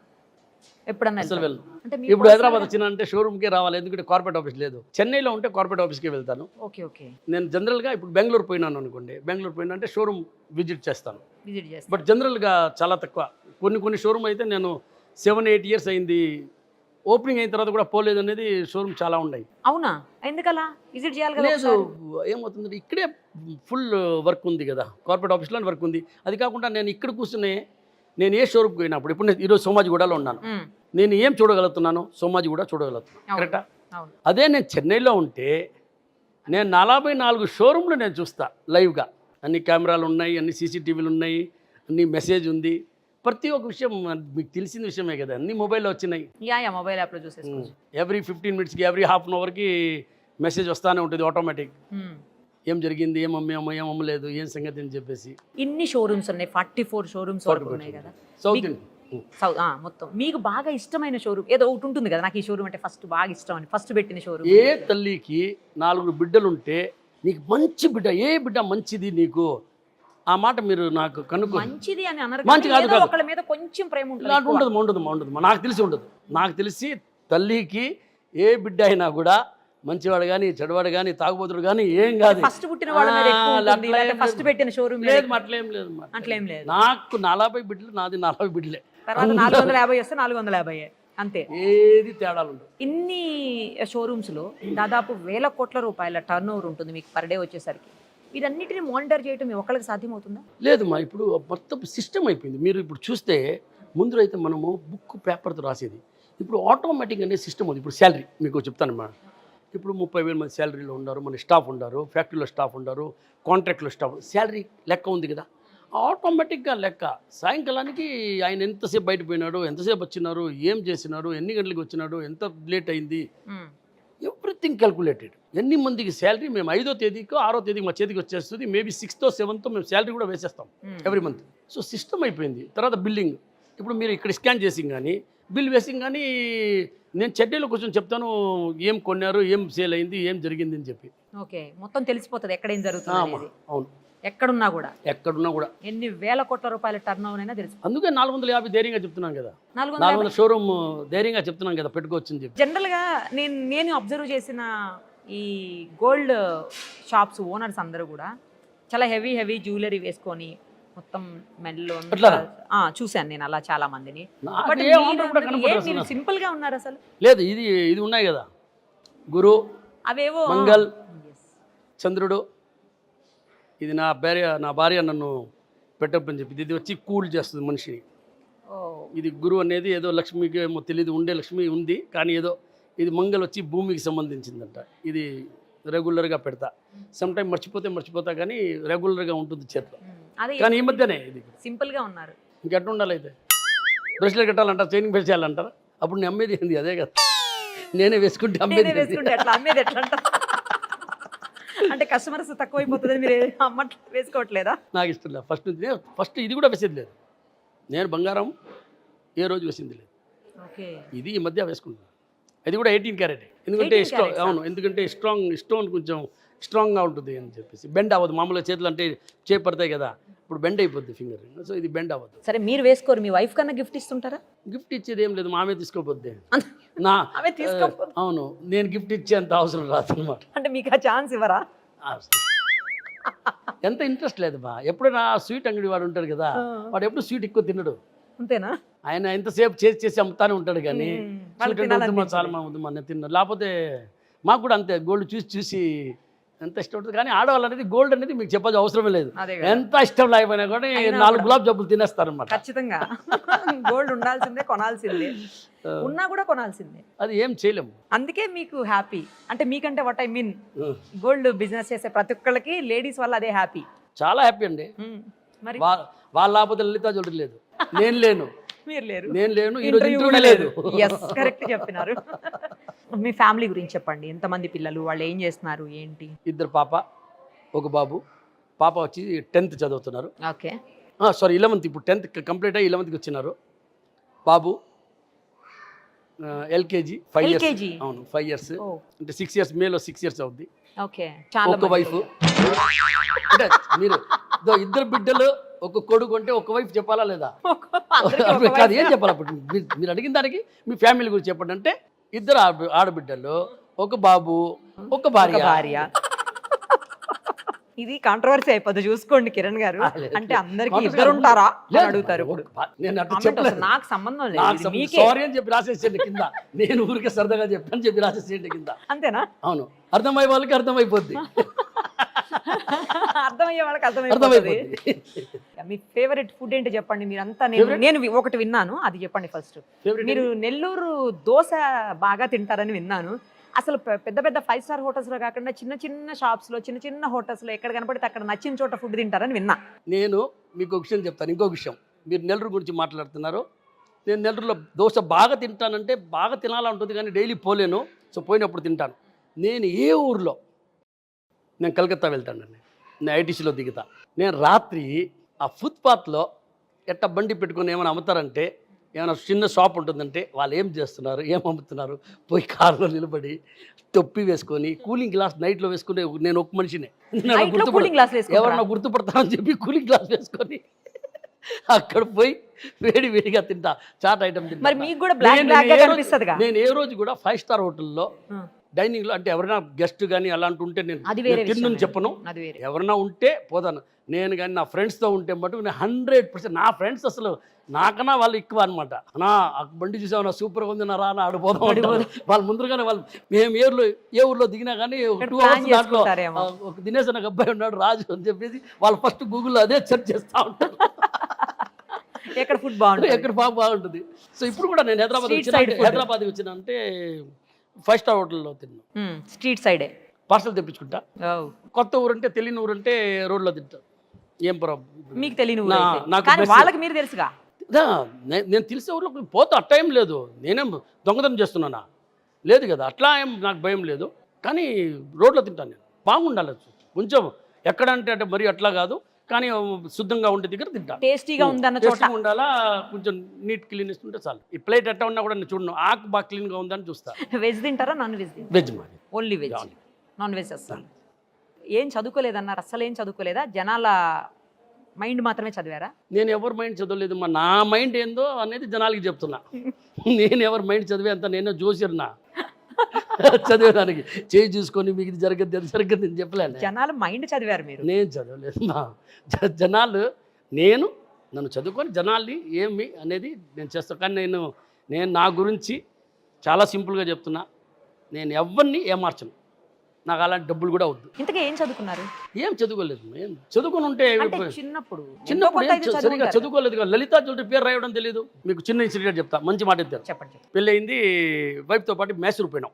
అసలు వెళ్ళను. అంటే ఇప్పుడు హైదరాబాద్ వచ్చినా అంటే షోరూమ్కే రావాలి, ఎందుకంటే కార్పొరేట్ ఆఫీస్ లేదు. చెన్నైలో ఉంటే కార్పొరేట్ ఆఫీస్కే వెళ్తాను. Okay okay. నేను జనరల్గా ఇప్పుడు బెంగళూరు పోయినాను అనుకోండి, బెంగళూరు పోయినా అంటే షోరూమ్ విజిట్ చేస్తాను. బట్ జనరల్గా చాలా తక్కువ. కొన్ని షోరూమ్ అయితే నేను 7-8 years అయింది, ఓపెనింగ్ అయిన తర్వాత కూడా పోలేదు అనేది షోరూమ్ చాలా ఉన్నాయి. అవునా? ఎందుకలా? విజిట్ చేయాలి కదా. లేదు, ఏమవుతుంది, ఇక్కడే ఫుల్ వర్క్ ఉంది కదా, కార్పొరేట్ ఆఫీస్లో వర్క్ ఉంది. అది కాకుండా నేను ఇక్కడ కూర్చునే, నేను ఏ షోరూమ్కి పోయినప్పుడు, ఇప్పుడు నేను ఈరోజు సోమాజిగూడలో ఉన్నాను, నేను ఏం చూడగలుగుతున్నాను, సోమాజిగూడ చూడగలుగుతున్నాను, కరెక్టా? అదే నేను చెన్నైలో ఉంటే నేను 44 షోరూమ్లు నేను చూస్తా లైవ్గా. అన్ని కెమెరాలు ఉన్నాయి, అన్ని సీసీటీవీలు ఉన్నాయి, అన్ని మెసేజ్ ఉంది. ప్రతి ఒక్క విషయం మీకు తెలిసిన విషయమే కదా, అన్ని మొబైల్లో వచ్చినాయి. మొబైల్ యాప్లో చూసేసుకోవచ్చు. ఎవ్రీ 15 minutesకి, ఎవ్రీ హాఫ్ అన్ అవర్కి మెసేజ్ వస్తానే ఉంటుంది ఆటోమేటిక్. ఏం జరిగింది, ఏం అమ్మలేదు, ఏం సంగతి అని చెప్పేసి. ఇన్ని షోరూమ్స్ ఉన్నాయి, 44 షోరూమ్స్ వరకు ఉన్నాయి కదా మొత్తం. మీకు బాగా ఇష్టమైన షోరూమ్ ఏదో ఒకటి ఉంటుంది కదా, నాకు ఈ షోరూమ్ అంటే ఫస్ట్ బాగా ఇష్టం అని ఫస్ట్ పెట్టిన షోరూమ్. ఏ తల్లికి 4 బిడ్డలుంటే నీకు మంచి బిడ్డ, ఏ బిడ్డ మంచిది నీకు, ఆ మాట మీరు నాకు కనుక్కో. మంచిది అని అన్నారు, మంచి కాదు, ఒకళ్ళ మీద కొంచెం ప్రేమ ఉంటుంది. ఉండదు, నాకు తెలిసి ఉండదు. నాకు తెలిసి తల్లికి ఏ బిడ్డ అయినా కూడా మంచివాడు కానీ, చెడువాడు కానీ, తాగుబోతుడు కానీ ఏం కాదు. ఫస్ట్ పుట్టిన వాళ్ళ మీద ఎక్కువ ఉంటుంది, ఫస్ట్ పెట్టిన షోరూమ్ లేదు, అట్లేం లేదు. నాకు 40 బిడ్డలు, నాది 40 బిడ్డలే. తర్వాత 450 వస్తే 450 అంతే, ఏది తేడాలు ఉండవు. ఇన్ని షోరూమ్స్లో దాదాపు 1000 కోట్ల రూపాయల టర్న్ ఓవర్ ఉంటుంది మీకు పర్ డే వచ్చేసరికి. వీటన్నిటిని మానిటర్ చేయడం ఒక్కళ్ళకి సాధ్యమవుతుందా? లేదమ్మా, ఇప్పుడు మొత్తం సిస్టమ్ అయిపోయింది. మీరు ఇప్పుడు చూస్తే ముందు అయితే మనము బుక్ పేపర్తో రాసేది, ఇప్పుడు ఆటోమేటిక్ అనే సిస్టమ్ ఉంది. ఇప్పుడు శాలరీ మీకు చెప్తానమ్మా, ఇప్పుడు 30,000 మంది శాలరీలో ఉన్నారు, మన స్టాఫ్ ఉన్నారు, ఫ్యాక్టరీలో స్టాఫ్ ఉన్నారు, కాంట్రాక్ట్లో స్టాఫ్, శాలరీ లెక్క ఉంది కదా, ఆటోమేటిక్గా లెక్క. సాయంకాలానికి ఆయన ఎంతసేపు బయట పోయినాడు, ఎంతసేపు వచ్చినారు, ఏం చేసినారు, ఎన్ని గంటలకు వచ్చినాడు, ఎంత లేట్ అయింది, ఎవ్రీథింగ్ క్యాల్కులేటెడ్. ఎన్ని మందికి శాలరీ మేము 5వ తేదీకో 6వ తేదీకి మా చేతికి వచ్చేస్తుంది, మేబీ 6th, 7th మేము శాలరీ కూడా వేసేస్తాం ఎవ్రీ మంత్. సో సిస్టమ్ అయిపోయింది. తర్వాత బిల్లింగ్, ఇప్పుడు మీరు ఇక్కడ స్కాన్ చేసి కానీ బిల్ వేసి కానీ నేను చెడ్డీలో కొంచెం చెప్తాను, ఏం కొన్నారు, ఏం సేల్ అయింది, ఏం జరిగింది అని చెప్పి. ఓకే, మొత్తం తెలిసిపోతుంది ఎక్కడేం జరుగుతుంది. అవును, ఎక్కడున్నా కూడా ఎన్ని 1000 కోట్ల రూపాయల టర్న్ ఓవర్ అయినా తెలుసు. అందుకే 450 ధైర్యంగా చెప్తున్నాం కదా, 400 షోరూమ్ ధైర్యంగా చెప్తున్నాం కదా, పెట్టుకోవచ్చు అని చెప్పి. జనరల్గా నేను అబ్జర్వ్ చేసిన ఈ గోల్డ్ షాప్స్ ఓనర్స్ అందరూ కూడా చాలా హెవీ జ్యువెలరీ వేసుకొని మొత్తం మెడలో చూశాను నేను అలా చాలా మందిని. బట్ మీరు సింపుల్ గా ఉన్నారు అసలు. లేదు, ఇది ఉన్నాయి కదా, గురు, అవేవో మంగళ్, చంద్రుడు, ఇది నా భార్య నన్ను పెట్టప్పని చెప్పి, ఇది వచ్చి కూల్ చేస్తుంది మనిషిని. ఇది గురు అనేది ఏదో లక్ష్మికి ఏమో తెలియదు, ఉండే లక్ష్మి ఉంది, కానీ ఏదో ఇది మంగళ వచ్చి భూమికి సంబంధించిందంట. ఇది రెగ్యులర్గా పెడతా, సమ్ టైం మర్చిపోతా కానీ రెగ్యులర్గా ఉంటుంది చేతిలో. కానీ ఈ మధ్యనే ఇది సింపుల్గా ఉన్నారు. ఇంకెట్లా ఉండాలి అయితే, బ్రెస్లెట్ కట్టాలంటారు, చైనింగ్ బ్రెస్ చేయాలంటారు, అప్పుడు నేను అమ్మేది ఏంది అదే కదా, నేనే వేసుకుంటే అమ్మేది ఎట్లా అంటే కస్టమర్స్ తక్కువైపోతుంది, మీరు వేసుకోవట్లేదా? నాకు ఇష్టం లేదు. ఫస్ట్ ఇది కూడా వేసేది లేదు, నేను బంగారం ఏ రోజు వేసింది లేదు. ఇది ఈ మధ్య వేసుకుంటున్నాను, అది కూడా 18 క్యారెట్. ఎందుకంటే అవును, ఎందుకంటే స్టోన్ కొంచెం స్ట్రాంగ్గా ఉంటుంది అని చెప్పేసి, బెండ్ అవ్వదు. మామూలుగా చేతులు అంటే చేపడతాయి కదా, ఇప్పుడు బెండ్ అయిపోద్ది ఫింగర్, సో ఇది బెండ్ అవ్వదు. సరే, మీరు వేసుకోరు, మీ వైఫ్ కన్నా గిఫ్ట్ ఇస్తుంటారా? గిఫ్ట్ ఇచ్చేది ఏం లేదు, మామే తీసుకోపోద్ది. అవును, నేను గిఫ్ట్ ఇచ్చేంత అవసరం రాదు అనమాట. అంటే మీకు ఆ ఛాన్స్ ఇవ్వరా? ఎంత ఇంట్రెస్ట్ లేదు బా. ఎప్పుడైనా స్వీట్ అంగడి వాడు ఉంటాడు కదా, వాడు ఎప్పుడు స్వీట్ ఎక్కువ తినడు. అంతేనా? ఆయన ఎంతసేపు చేసి అమ్ముతానే ఉంటాడు, కానీ చాలా మన తిన్నారు. లేకపోతే మాకు కూడా అంతే, గోల్డ్ చూసి ఎంత ఇష్టం ఉంటుంది. కానీ ఆడవాళ్ళు అనేది గోల్డ్ అనేది మీకు చెప్పాల్సిన అవసరమే లేదు, ఎంత ఇష్టం లేకపోయినా కూడా 4 గులాబ్ జాములు తినేస్తారు అన్నమాట. ఖచ్చితంగా గోల్డ్ ఉండాల్సిందే, కొనాల్సిందే, ఉన్నా కూడా కొనాల్సిందే, అది ఏం చేయలేము. అందుకే మీకు హ్యాపీ. అంటే మీకంటే what I mean, gold business చేసే ప్రతి ఒక్కళ్ళకి లేడీస్ వల్ల అదే హ్యాపీ, చాలా హ్యాపీ అండి. మరి వాళ్ళ లేకపోతే లలితా జ్యువెలరీ లేదు, నేను లేను, నేను లేను, ఈరోజు ఇంటర్వ్యూ లేదు. కరెక్ట్ చెప్పినారు. మీ ఫ్యామిలీ గురించి చెప్పండి, ఎంతమంది పిల్లలు, వాళ్ళు ఏం చేస్తున్నారు, ఏంటి? 2 పాప, 1 బాబు. పాప వచ్చి 10th చదువుతున్నారు. ఓకే, సారీ 11th, ఇప్పుడు 10th కంప్లీట్ అయ్యి 11th వచ్చినారు. బాబు ఎల్కేజీ 5 ఇయర్స్. LKG? అవును 5 ఇయర్స్ ఓ అంటే 6 ఇయర్స్ మేలో 6 ఇయర్స్ అవుద్ది. ఓకే చాలా ఒక వైఫ్ అంటే మీరు ఇద్దరు బిడ్డలు ఒక కొడుకు అంటే ఒక వైఫ్ చెప్పాలా లేదా? కాదు ఏం చెప్పాలి అప్పుడు మీరు అడిగిన దానికి మీ ఫ్యామిలీ గురించి చెప్పండి అంటే ఇద్దరు ఆడబిడ్డలు ఒక బాబు ఒక భార్య. ఇది కాంట్రవర్సీ అయిపోద్ది చూసుకోండి కిరణ్ గారు. లేదు. అంటే అందరికి Controversy ఇద్దరు ఉంటారా అని లేదు. అడుగుతారు ఇప్పుడు. నేను అట్లా Comment చెప్పలేదు. వస్తుంది. నాకు సంబంధం లేదు ఇది మీకే. సారీ అని చెప్పి రాసేసేయండి కింద. నేను ఊరికే సరదాగా చెప్పాను చెప్పి రాసేసేయండి కింద. అంతేనా? అవును అర్థమయ్యే వాళ్ళకి అర్థమైపోద్ది. అర్థమయ్యే వాళ్ళకి అర్థమైపోతుంది. అర్థమైపోద్ది. మీ ఫేవరెట్ ఫుడ్ ఏంటి చెప్పండి. మీరంతా Favorite? నేను ఒకటి విన్నాను, అది చెప్పండి ఫస్ట్. Favorite మీరు నెల్లూరు దోశ బాగా తింటారని విన్నాను. అసలు పెద్ద పెద్ద 5 స్టార్ హోటల్స్లో కాకుండా చిన్న చిన్న షాప్స్లో చిన్న చిన్న హోటల్స్లో ఎక్కడ కనపడితే అక్కడ నచ్చిన చోట ఫుడ్ తింటారని విన్నా. నేను మీకు ఒక విషయం చెప్తాను. ఇంకో విషయం, మీరు నెల్లూరు గురించి మాట్లాడుతున్నారు. నేను నెల్లూరులో దోశ బాగా తింటానంటే బాగా తినాలా ఉంటుంది కానీ డైలీ పోలేను. సో పోయినప్పుడు తింటాను. నేను ఏ ఊర్లో నేను కలకత్తా వెళ్తానండి, నేను ఐటీసీలో దిగుతా. నేను రాత్రి ఆ ఫుట్పాత్లో ఎట్ట బండి పెట్టుకొని ఏమైనా అమ్ముతారంటే ఏమైనా చిన్న షాప్ ఉంటుందంటే వాళ్ళు ఏం చేస్తున్నారు ఏం అమ్ముతున్నారు పోయి కారులో నిలబడి టొప్పి వేసుకొని కూలింగ్ గ్లాస్ నైట్లో వేసుకునే నేను ఒక మనిషినే. నైట్లో కూలింగ్ గ్లాస్ వేసుకుంటారా? ఎవరన్నా గుర్తుపడతారని చెప్పి కూలింగ్ గ్లాస్ వేసుకొని అక్కడ పోయి వేడి వేడిగా తింటా. చాట్ ఐటమ్ తింటా. మరి మీకు కూడా బ్లాక్ బ్లాక్ గా కనిపిస్తదిగా. నేను ఏ రోజు కూడా 5 స్టార్ హోటల్లో డైనింగ్లో అంటే ఎవరైనా గెస్ట్ కానీ అలాంటి ఉంటే అది వేరే నేను తిన్ను చెప్పను. అది వేరే. ఎవరైనా ఉంటే పోతాను. నేను కానీ నా ఫ్రెండ్స్తో ఉంటే మటుకు నేను 100% నా ఫ్రెండ్స్ అసలు నాకన్నా వాళ్ళు ఎక్కువ అనమాట. నా బండి చూసావు నా సూపర్గా ఉంది నా రా నా ఆడిపోదాం. వాళ్ళు ముందుగానే వాళ్ళు మేము ఏ ఊర్లో దిగినా కానీ 2 అవర్స్ దాంట్లో ఒక దినేష్ అనే అబ్బాయి ఉన్నాడు రాజు అని చెప్పేసి వాళ్ళు ఫస్ట్ గూగుల్లో అదే సెర్చ్ చేస్తూ ఉంటారు. ఎక్కడ ఫుడ్ బాగుంటుంది, ఎక్కడ బాగుంటుంది. సో ఇప్పుడు కూడా నేను హైదరాబాద్ వచ్చిన అంటే 5 స్టార్ హోటల్లో తిన్నాను. స్ట్రీట్ సైడే పార్సల్ తెప్పించుకుంటా. కొత్త ఊరు అంటే తెలియని ఊరు అంటే రోడ్లో తింటా. ఏం ప్రాబ్లం మీకు తెలియని నాకు వాళ్ళకి మీరు తెలుసుగా. నేను తెలిసే ఊర్లో పోతే అట్లా ఏం లేదు. నేనేం దొంగతనం చేస్తున్నానా లేదు కదా, అట్లా ఏం నాకు భయం లేదు. కానీ రోడ్లో తింటాను నేను. బాగుండాలి కొంచెం ఎక్కడ అంటే మరి అట్లా కాదు కానీ శుద్ధంగా ఉండే దగ్గర తింటా. టేస్టీగా ఉందన్న చోట ఉండాలా, కొంచెం నీట్ క్లీనెస్ ఉంటే చాలు. ఈ ప్లేట్ ఎట్లా ఉన్నా కూడా నేను చూడను, ఆకు బాగా క్లీన్గా ఉందని చూస్తా. వెజ్ తింటారా నాన్ వెజ్? వెజ్ మాది ఓన్లీ వెజ్, నాన్ వెజ్ అసలు ఏం చదువుకోలేదన్నారు. అసలు ఏం చదువుకోలేదా? జనాల మైండ్ మాత్రమే చదివారా? నేను ఎవరి మైండ్ చదవలేదు. నా మైండ్ ఏందో అనేది జనాలకి చెప్తున్నా. నేను ఎవరి మైండ్ చదివే అంత నేను జోసిర్నా చదివేదానికి చేయి చూసుకొని మీకు ఇది జరగద్దు అది జరగద్దు అని చెప్పలేను. జనాలు మైండ్ చదివారు మీరు? నేను చదవలేదు. జనాలు నన్ను చదువుకొని జనాల్ని ఏమి అనేది నేను చేస్తాను. కానీ నేను నా గురించి చాలా సింపుల్గా చెప్తున్నా. నేను ఎవరిని ఏమార్చను. నాకు అలాంటి డబ్బులు కూడా వద్దు. ఇంతకీ ఏం చదువుకున్నారు? ఏం చదువుకోలేదు. ఏం చదువుకొని ఉంటే చిన్నప్పుడు సరిగా చదువుకోలేదు. లలితా జ్యువెలరీ పేరు రాయడం తెలియదు. మీకు చిన్న ఇన్సిడెంట్ చెప్తా, మంచి మాట ఇద్దారు. చెప్పండి. పెళ్ళి అయింది, వైఫ్తో పాటు మైసూర్ పోయినాం.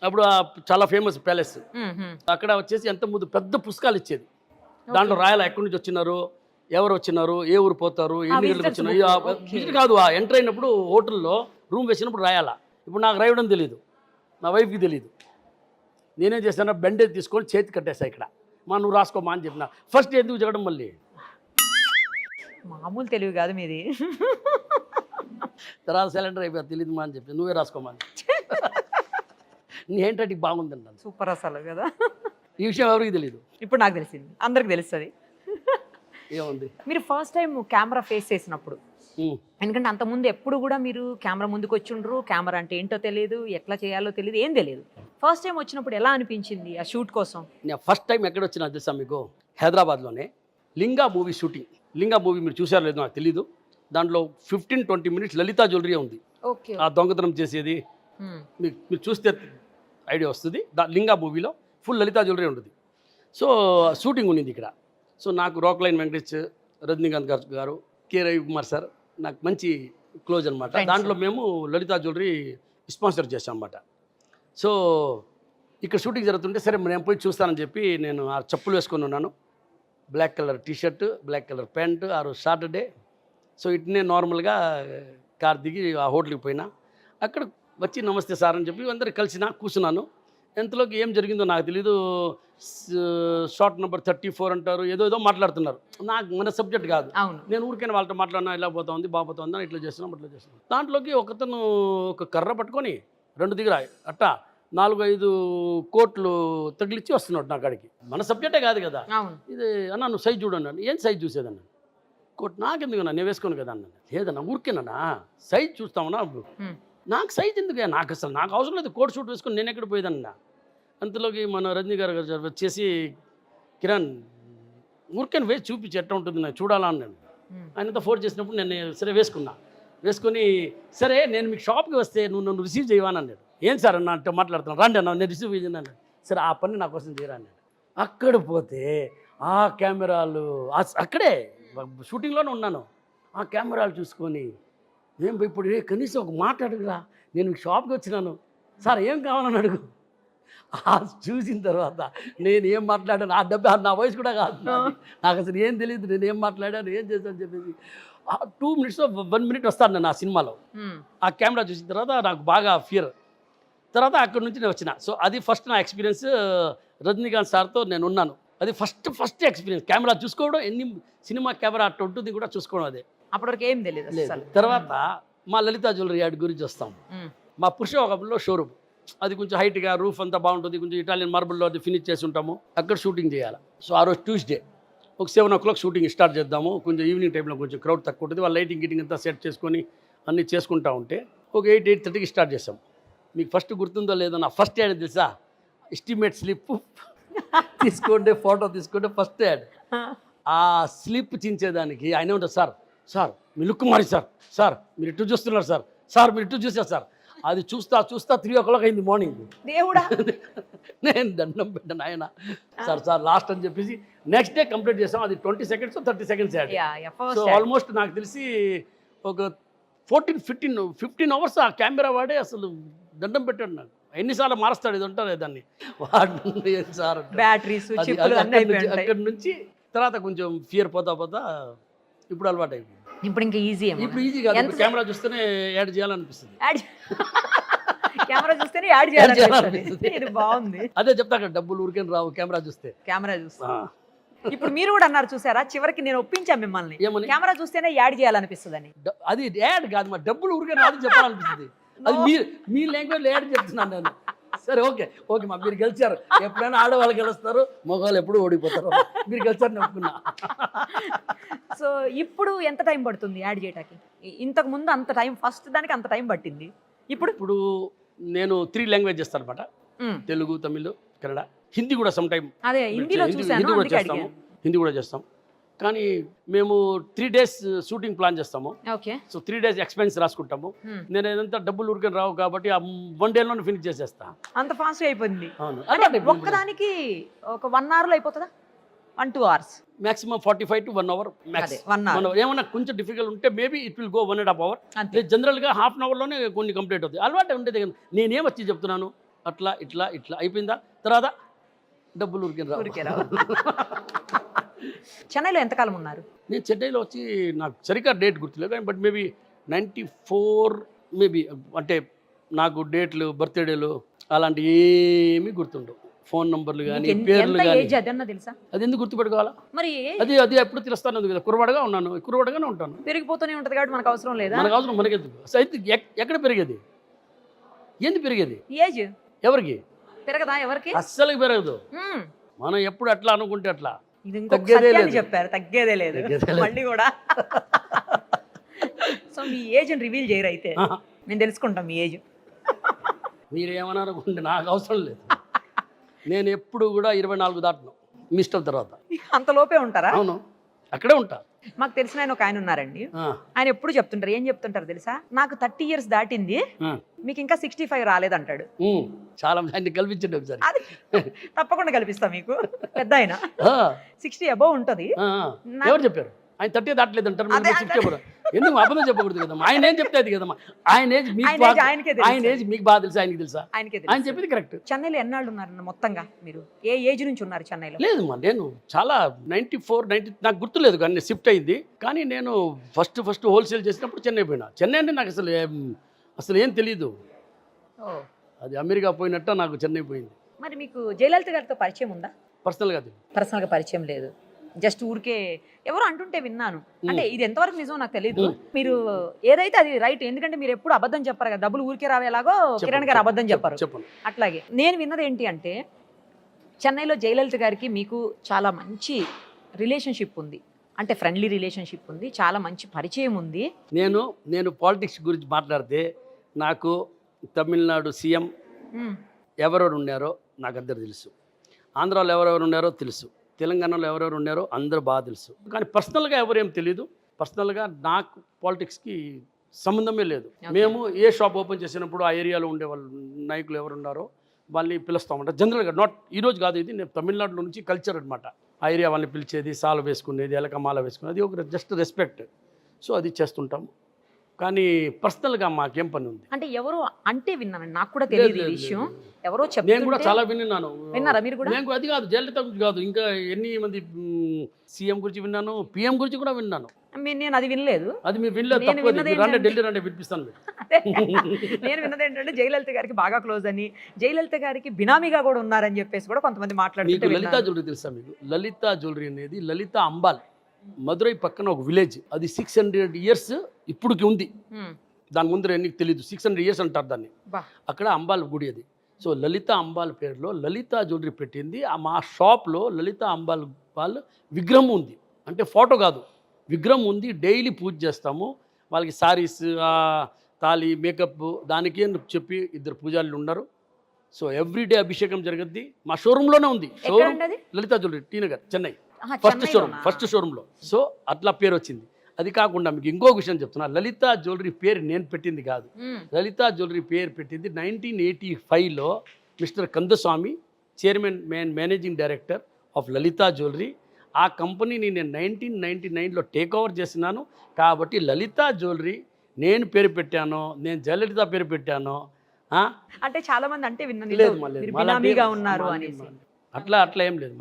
అప్పుడు చాలా ఫేమస్ ప్యాలెస్. అక్కడ వచ్చేసి ఎంత ముందు పెద్ద పుస్తకాలు ఇచ్చేది. దాంట్లో రాయాల ఎక్కడి నుంచి వచ్చినారు, ఎవరు వచ్చినారు, ఏ ఊరు పోతారు, ఎన్ని గంటలకు వచ్చినారు. విజిట్ కాదు, ఎంటర్ అయినప్పుడు హోటల్లో రూమ్ వేసినప్పుడు రాయాలా. ఇప్పుడు నాకు రాయడం తెలియదు, నా వైఫ్కి తెలియదు. నేనేం చేశాను, బెండేజ్ తీసుకొని చేతి కట్టేసా. ఇక్కడ నువ్వు రాసుకోమా అని చెప్పిన. ఫస్ట్ ఎందుకు జరగడం మళ్ళీ మామూలు తెలివి కాదు మీది. తర్వాత సిలిండర్ అయిపోయా తెలియదు మా అని చెప్పి నువ్వే రాసుకోమా అని. ఏంటంటే బాగుందండి. సూపర్ అసలు కదా. ఈ విషయం ఎవరికి తెలియదు. ఇప్పుడు నాకు తెలిసింది, అందరికి తెలుస్తుంది. ఏముంది, మీరు ఫస్ట్ టైం కెమెరా ఫేస్ చేసినప్పుడు, ఎందుకంటే అంతకుముందు ఎప్పుడు కూడా మీరు కెమెరా ముందుకు వచ్చిండ్రు, కెమెరా అంటే ఏంటో తెలియదు, ఎట్లా చేయాలో తెలియదు, ఏం తెలియదు. ఫస్ట్ టైం వచ్చినప్పుడు ఎలా అనిపించింది ఆ షూట్ కోసం? నేను ఫస్ట్ టైం ఎక్కడ వచ్చినా తెలుసా మీకు? హైదరాబాద్లోనే లింగా మూవీ షూటింగ్. లింగా మూవీ మీరు చూసారో లేదో నాకు తెలీదు. దాంట్లో 15-20 మినిట్స్ లలితా జ్యువెలరీ ఉంది. ఆ దొంగతనం చేసేది మీరు చూస్తే ఐడియా వస్తుంది. లింగా మూవీలో ఫుల్ లలితా జ్యువెలరీ ఉంటుంది. సో షూటింగ్ ఉండింది ఇక్కడ. సో నాకు రోక్లైన్ వెంకటేష్, రజనీకాంత్ గారు, కే రవికుమార్ సార్ నాకు మంచి క్లోజ్ అనమాట. దాంట్లో మేము లలితా జ్యువెలరీ స్పాన్సర్ చేసాం అన్నమాట. సో ఇక్కడ షూటింగ్ జరుగుతుంటే సరే నేను పోయి చూస్తానని చెప్పి నేను ఆ చెప్పులు వేసుకొని ఉన్నాను. Black colour t shirt, black colour pant. ఆ రోజు సాటర్డే. సో ఇట్నే నార్మల్గా కార్ దిగి ఆ హోటల్కి పోయినా. అక్కడ వచ్చి నమస్తే సార్ అని చెప్పి అందరు కలిసిన కూర్చున్నాను. ఎంతలోకి ఏం జరిగిందో నాకు తెలీదు. షార్ట్ నెంబర్ 34 అంటారు, ఏదో మాట్లాడుతున్నారు. నాకు మన సబ్జెక్ట్ కాదు. అవును. నేను ఊరికైనా వాళ్ళతో మాట్లాడినా, ఇలా పోతా ఉంది, బాగుపోతా ఉందా, ఇట్లా చేస్తున్నాం అట్లా చేస్తున్నాం. దాంట్లోకి ఒకతను ఒక కర్ర పట్టుకొని 2 దగ్గర అట్టా 4-5 కోట్లు తగిలిచ్చి వస్తున్నాడు నా కాడికి. మన సబ్జెక్టే కాదు కదా. అవును. ఇది అన్నా నువ్వు సైజ్ చూడన్నాను. ఏం సైజ్ చూసేదన్నా? కోట్ నాకెందుకన్నా, నేను వేసుకోను కదా అన్న. లేదన్నా ఊరికేనా సైజ్ చూస్తామన్నా. నాకు సైజ్ ఎందుకు, నాకు అసలు నాకు అవసరం లేదు. కోట్ షూట్ వేసుకొని నేను ఎక్కడ పోయేదన్నా. అంతలోకి మన రజనీ గారు వచ్చేసి, కిరణ్ ఊరికని వేసి చూపించి ఎట్లా ఉంటుంది నాకు చూడాలా అన్నాను. ఆయనతో ఫోన్ చేసినప్పుడు నేను సరే వేసుకొని సరే నేను మీకు షాప్కి వస్తే నువ్వు నన్ను రిసీవ్ చేయవని అన్నాడు. ఏం సార్ అన్న అంటే మాట్లాడుతున్నాను, రండి అన్న నేను రిసీవ్ చేయను అన్నాడు. సరే ఆ పని నా కోసం చేయరా అన్నాడు. అక్కడ పోతే ఆ కెమెరాలు అక్కడే షూటింగ్లోనే ఉన్నాను. ఆ కెమెరాలు చూసుకొని ఏం ఇప్పుడు కనీసం ఒక మాట అడుగురా, నేను మీకు షాప్కి వచ్చినాను సార్ ఏం కావాలని అడుగు. చూసిన తర్వాత నేను ఏం మాట్లాడాను, ఆ డబ్బు నా వయసు కూడా కాదు, నాకు అసలు ఏం తెలియదు నేను ఏం మాట్లాడాను ఏం చేశాను చెప్పేసి. 2 minutes 1 minute వస్తాను నేను ఆ సినిమాలో. ఆ కెమెరా చూసిన తర్వాత నాకు బాగా ఫియర్. తర్వాత అక్కడి నుంచి నేను వచ్చిన. సో అది ఫస్ట్ నా ఎక్స్పీరియన్స్. రజనీకాంత్ సార్తో నేను ఉన్నాను. అది ఫస్ట్ ఎక్స్పీరియన్స్. కెమెరా చూసుకోవడం, ఎన్ని సినిమా కెమెరా అట్లా ఉంటుంది కూడా చూసుకోవడం. అదే అప్పటివరకు ఏం తెలియదు. తర్వాత మా లలిత జ్యువెలరీ యాడ్ గురించి వస్తాం. మా పురుషోగంలో షోరూమ్, అది కొంచెం హైట్గా, రూఫ్ అంతా బాగుంటుంది, కొంచెం ఇటాలియన్ మార్బుల్లో అది ఫినిష్ చేసి ఉంటాము. అక్కడ షూటింగ్ చేయాలి. సో ఆ రోజు ట్యూస్డే ఒక 7 o'clock షూటింగ్ స్టార్ట్ చేద్దాము. కొంచెం ఈవినింగ్ టైంలో కొంచెం క్రౌడ్ తక్కువ ఉంటుంది. వాళ్ళు లైటింగ్ గిటింగ్ అంతా సెట్ చేసుకొని అన్నీ చేసుకుంటా ఉంటే ఒక 8-8:30కి స్టార్ట్ చేసాం. మీకు ఫస్ట్ గుర్తుందో లేదో, నా ఫస్ట్ యాడ్ తెలుసా? ఎస్టిమేట్ స్లిప్ తీసుకోండి, ఫోటో తీసుకోండి, ఫస్ట్ యాడ్. ఆ స్లిప్ చించేదానికి ఆయన ఉంటుంది, సార్ మీ లుక్ మారి సార్ మీరు ఇటు చూస్తున్నారు సార్ మీరు ఇటు చూసారు సార్. అది చూస్తా 3 o'clock అయింది మార్నింగ్. దేవుడా నేను దండం పెట్టాను ఆయన, సార్ లాస్ట్ అని చెప్పేసి నెక్స్ట్ డే కంప్లీట్ చేసాం. అది 20 seconds 30 seconds add. So almost నాకు తెలిసి ఒక 14-15 hours ఆ కెమెరా వాడే అసలు దండం పెట్టాడు నాకు. ఎన్నిసార్లు మారుస్తాడు ఇది ఉంటారు దాన్ని వాడు సార్. బ్యాటరీస్ అక్కడి నుంచి తర్వాత కొంచెం ఫియర్ పోతా ఇప్పుడు అలవాటు అయిపోయింది. ఇప్పుడు ఇంకా ఈజీ. ఇప్పుడు ఈజీ కాదు, కెమెరా చూస్తేనే యాడ్ చేయాలనిపిస్తుంది. కెమెరా చూస్తేనే యాడ్ చేయాలనిపిస్తుంది. ఇది బాగుంది. అదే చెప్తా కదా, డబ్బులు ఊరికే రావు కెమెరా చూస్తే. ఇప్పుడు మీరు కూడా అన్నారు చూసారా, చివరికి నేను ఒప్పించాను మిమ్మల్ని, కెమెరా చూస్తేనే యాడ్ చేయాలనిపిస్తుందని. అది యాడ్ కాదు, మా డబ్బులు ఊరికే రాదు చెప్పాలనిపిస్తుంది. అది మీ లాంగ్వేజ్లో యాడ్ చెప్తున్నాను నేను. సరే ఓకే మా మీరు గెలిచారు. ఎప్పుడైనా ఆడవాళ్ళు గెలుస్తారు, మగవాళ్ళు ఎప్పుడు ఓడిపోతారు. మీరు గెలిచారు నమ్ముకున్నా. సో ఇప్పుడు ఎంత టైం పడుతుంది యాడ్ చేయడానికి? ఇంతకు ముందు అంత టైం, ఫస్ట్ దానికి అంత టైం పట్టింది. ఇప్పుడు నేను 3 languages చేస్తాను అనమాట. తెలుగు, తమిళ్, కన్నడ, హిందీ కూడా సమ్ టైం. అదే హిందీలో చూసాను, హిందీ కూడా చేస్తాం. కానీ మేము 3 days షూటింగ్ ప్లాన్ చేస్తాము. సో 3 days ఎక్స్పెన్స్ రాసుకుంటాము. నేను ఏదంతా డబ్బులు ఊరికే రావు కాబట్టి ఆ 1 day లోనే ఫినిష్ చేసేస్తా. అంత ఫాస్ట్ అయిపోయింది. ఒక్కదానికి ఒక 1 hour అయిపోతుందా? 1-2 hours maximum 45 to 1 hour max. ఏమన్నా కొంచెం డిఫికల్ట్ ఉంటే maybe it will go 1.5 hour. జనరల్గా ½ hour లోనే కొన్ని కంప్లీట్ అవుతాయి. అలవాటు ఉండేది. నేనేం వచ్చి చెప్తున్నాను, అట్లా ఇట్లా అయిపోయిందా, తర్వాత డబ్బులు ఊరికే రావు. చెన్నైలో ఎంతకాలం ఉన్నారు? నేను చెన్నైలో వచ్చి నాకు సరిగ్గా డేట్ గుర్తులేదు, బట్ మేబీ 94 మేబీ. అంటే నాకు డేట్లు, బర్త్డేలు అలాంటి ఏమీ గుర్తుండవు. ఫోన్ నంబర్లు కానీ పేర్లు కానీ. అది ఎందుకు గుర్తుపెట్టుకోవాలా? మరి అది ఎప్పుడు తెలుస్తాను కదా. కుర్రవాడగానే ఉంటాను. పెరిగిపోతూనే ఉంటుంది కాబట్టి మనకు అవసరం లేదా? మనకు అవసరం మనకెందుకు? ఎక్కడ పెరిగేది? ఏంది పెరిగేది? ఏజ్ ఎవరికి పెరగదా? ఎవరికి అస్సలు పెరగదు. మనం ఎప్పుడు అట్లా అనుకుంటే అట్లా చెప్పారు, తగ్గేదే లేదు మళ్ళీ కూడా. సో మీ ఏజ్ రివీల్ చేయరు అయితే, మేము తెలుసుకుంటాం మీ ఏజ్. మీరేమన్నా అనుకుంటే నాకు అవసరం లేదు. నేను ఎప్పుడు కూడా 24 దాటను మీ ఇష్టం. తర్వాత అంతలోపే ఉంటారా? అవును, అక్కడే ఉంటా. మాకు తెలిసిన ఆయన ఉన్నారండి, ఆయన ఎప్పుడు చెప్తుంటారు, ఏం చెప్తుంటారు తెలుసా, నాకు 30 years దాటింది, మీకు ఇంకా 65 రాలేదంటాడు. చాలా ఆయన కల్పించండి ఒకసారి. తప్పకుండా కల్పిస్తా మీకు. పెద్ద ఆయన 60 above ఉంటుంది. ఎవరు చెప్పారు? ఆయన 30 దాటలేదు అంటారు. ఎందుకు అబద్ధం చెప్పకూడదు కదమ్మా. ఆయన ఏం చెప్తే అది కదమ్మా. ఆయన ఏజ్ మీకు బాగా తెలుసా, ఆయనకి తెలుసా? ఆయన చెప్పింది కరెక్ట్. చెన్నైలో ఎన్నాళ్ళు ఉన్నారు మొత్తంగా? మీరు ఏ ఏజ్ నుంచి ఉన్నారు చెన్నైలో? లేదమ్మా, నేను చాలా 94, 90 నాకు గుర్తులేదు కానీ షిఫ్ట్ అయింది. కానీ నేను ఫస్ట్ హోల్సేల్ చేసినప్పుడు చెన్నై పోయినా. చెన్నై అంటే నాకు అసలు ఏం తెలియదు. అది అమెరికా పోయినట్ట నాకు చెన్నై పోయింది. మరి మీకు జయలలిత గారితో పరిచయం ఉందా? పర్సనల్గా అది పర్సనల్గా పరిచయం లేదు, జస్ట్ ఊరికే ఎవరో అంటుంటే విన్నాను. అంటే ఇది ఎంతవరకు నిజం నాకు తెలియదు. మీరు ఏదైతే అది రైట్, ఎందుకంటే మీరు ఎప్పుడు అబద్ధం చెప్పారు కదా, డబ్బులు ఊరికే రావేలాగో కిరణ్ గారు అబద్ధం చెప్పారు. చెప్పండి. అట్లాగే నేను విన్నది ఏంటి అంటే, చెన్నైలో జయలలిత గారికి మీకు చాలా మంచి రిలేషన్షిప్ ఉంది, అంటే ఫ్రెండ్లీ రిలేషన్షిప్ ఉంది, చాలా మంచి పరిచయం ఉంది. నేను పాలిటిక్స్ గురించి మాట్లాడితే నాకు తమిళనాడు సీఎం ఎవరెవరు ఉన్నారో నాకు అందరు తెలుసు, ఆంధ్రాలో ఎవరెవరు ఉన్నారో తెలుసు, తెలంగాణలో ఎవరెవరు ఉన్నారో అందరూ బాగా తెలుసు. కానీ పర్సనల్గా ఎవరేం తెలియదు. పర్సనల్గా నాకు పాలిటిక్స్కి సంబంధమే లేదు. మేము ఏ షాప్ ఓపెన్ చేసినప్పుడు ఆ ఏరియాలో ఉండే వాళ్ళు నాయకులు ఎవరు ఉన్నారో వాళ్ళని పిలుస్తామంట. జనరల్గా నాట్ ఈరోజు కాదు, ఇది నేను తమిళనాడులో నుంచి కల్చర్ అనమాట. ఆ ఏరియా వాళ్ళని పిలిచేది, సాలు వేసుకునేది, ఎలకమాల వేసుకునేది, ఒక జస్ట్ రెస్పెక్ట్. సో అది చేస్తుంటాము. కానీ పర్సనల్గా మాకేం పని ఉంది అంటే ఎవరో అంటే విన్నానండి, నాకు కూడా తెలియదు ఈ విషయం. ఎవరో నేను కూడా చాలా విన్నాను. విన్నారా మీరు కూడా? నేను అది కాదు, జయలలిత గురించి కాదు, ఇంకా ఎన్ని మంది సీఎం గురించి విన్నాను, పిఎం గురించి కూడా విన్నాను. నేను అది వినలేదు. అది మీరు వినలేదు, తప్పదు. రండి, ఢిల్లీ రండి, వినిపిస్తాను మీకు. నేను విన్నది ఏంటంటే జయలలిత గారికి బాగా క్లోజ్ అని, జయలలిత గారికి బినామీగా కూడా ఉన్నారని చెప్పేసి కూడా కొంతమంది మాట్లాడుతుంటే. లలితా జ్యువెలరీ తెలుసా మీకు? లలితా జ్యువెలరీ అనేది లలిత అంబాల్, మదురై పక్కన ఒక విలేజ్. అది 600 years ఇప్పుడుకి ఉంది. దాని ముందర ఎన్ని తెలీదు, 600 years అంటారు దాన్ని. అక్కడ అంబాల్ గుడి అది. సో లలిత అంబాల్ పేరులో లలితా జ్యువెలరీ పెట్టింది. మా షాప్లో లలిత అంబాల్ విగ్రహం ఉంది, అంటే ఫోటో కాదు, విగ్రహం ఉంది. డైలీ పూజ చేస్తాము. వాళ్ళకి సారీస్, తాళి, మేకప్ దానికి అని చెప్పి 2 పూజారులు ఉన్నారు. సో ఎవ్రీడే అభిషేకం జరుగుద్ది. మా షోరూంలోనే ఉంది. Showroom Lalitha jewellery, T Nagar, Chennai, first షోరూంలో. సో అట్లా పేరు వచ్చింది. అది కాకుండా మీకు ఇంకో విషయం చెప్తున్నా, లలితా జ్యువెలరీ పేరు నేను పెట్టింది కాదు. లలితా జ్యువెలరీ పేరు పెట్టింది 1985లో mister Kandaswamy, chairman managing director of Lalitha jewellery. ఆ కంపెనీని నేను 1999లో టేక్ ఓవర్ చేసినాను. కాబట్టి లలితా జ్యువెలరీ నేను పేరు పెట్టాను, నేను జయలలిత పేరు పెట్టాను. అంటే చాలా మంది అంటే విన్నాను ఉన్నారు అనేసి. అట్లా ఏం లేదు,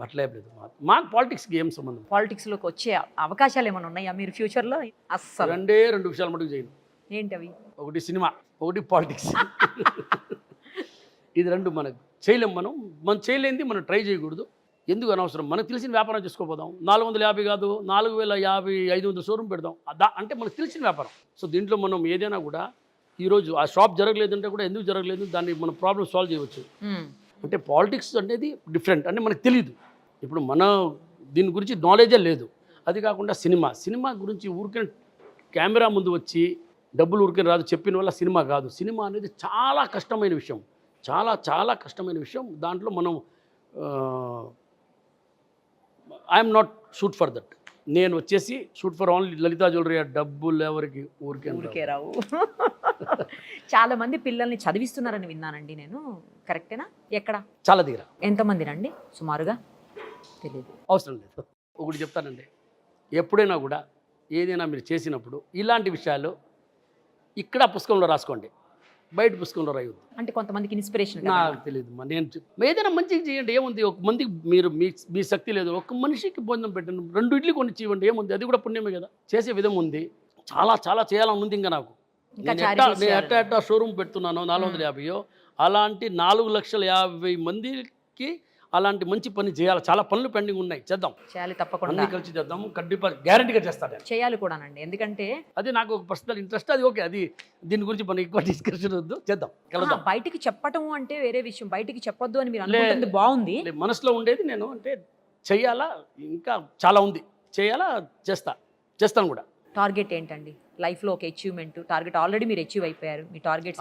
మాకు పాలిటిక్స్కి ఏం సంబంధం. పాలిటిక్స్లోకి వచ్చే అవకాశాలు ఏమైనా ఉన్నాయా మీరు ఫ్యూచర్లో? అస్సలు 2 విషయాలు మటుకు చేయను. ఏంటి అవి? ఒకటి సినిమా, ఒకటి పాలిటిక్స్. ఇది 2 మనకు చేయలేం. మనం చేయలేంది మనం ట్రై చేయకూడదు. ఎందుకు అనవసరం? మనకు తెలిసిన వ్యాపారం చేసుకోపోదాం. 450 కాదు, 4050, 500 షోరూమ్ పెడదాం. అంటే మనకు తెలిసిన వ్యాపారం. సో దీంట్లో మనం ఏదైనా కూడా ఈరోజు ఆ షాప్ జరగలేదంటే కూడా ఎందుకు జరగలేదు, దాన్ని మనం ప్రాబ్లం సాల్వ్ చేయవచ్చు. అంటే పాలిటిక్స్ అనేది డిఫరెంట్, అంటే మనకు తెలియదు. ఇప్పుడు మన దీని గురించి నాలెడ్జే లేదు. అది కాకుండా సినిమా గురించి ఊరికే కెమెరా ముందు వచ్చి డబ్బులు ఊరికే రాదు చెప్పిన వల్ల సినిమా కాదు. సినిమా అనేది చాలా కష్టమైన విషయం, చాలా కష్టమైన విషయం. దాంట్లో మనం I'm not shoot for that. నేను వచ్చేసి shoot for only Lalitha jewellery. డబ్బులు ఎవరికి ఊరికే రావు. చాలా మంది పిల్లల్ని చదివిస్తున్నారని విన్నానండి నేను, కరెక్టేనా? ఎక్కడ? చాలా దగ్గర. ఎంతమంది రండి సుమారుగా? తెలియదు, అవసరం లేదు. ఒకటి చెప్తానండి, ఎప్పుడైనా కూడా ఏదైనా మీరు చేసినప్పుడు ఇలాంటి విషయాలు ఇక్కడ పుస్తకంలో రాసుకోండి, బయట పుస్తకంలో రాయొద్దు. అంటే కొంతమందికి ఇన్స్పిరేషన్ నాకు తెలియదు. నేను ఏదైనా మంచిగా చేయండి, ఏముంది? ఒక మందికి మీరు మీ శక్తి లేదు, ఒక మనిషికి భోజనం పెట్టండి, 2 ఇడ్లీ కొని ఇవ్వండి, ఏముంది? అది కూడా పుణ్యమే కదా. చేసే విధం ఉంది, చాలా చేయాలని ఉంది. ఇంకా నాకు నేను ఎట్టా షోరూమ్ పెడుతున్నాను 450, అలాంటి 4,50,000 మందికి అలాంటి మంచి పని చేయాలి. చాలా పనులు పెండింగ్ ఉన్నాయి, చేయాలి తప్పకుండా. అన్ని కలిసి చేద్దాము, కண்டிపాగా గ్యారంటీగా చేస్తాను. చేయాలి కూడానండి, ఎందుకంటే అది నాకు ఒక పర్సనల్ ఇంట్రెస్ట్. అది ఓకే, అది దీని గురించి మనం ఎక్కువ డిస్కషన్ వద్దు, చేద్దాం. బయటికి చెప్పటం అంటే వేరే విషయం, బయటికి చెప్పొద్దు అని మీరు అనుకుంటుంది బాగుంది. మనసులో ఉండేది నేను అంటే చెయ్యాలా, ఇంకా చాలా ఉంది చేయాలా, చేస్తాను కూడా. టార్గెట్ ఏంటండి లైఫ్లో? ఒక అచీవ్మెంట్ టార్గెట్ ఆల్రెడీ మీరు అచీవ్ అయిపోయారు, మీ టార్గెట్స్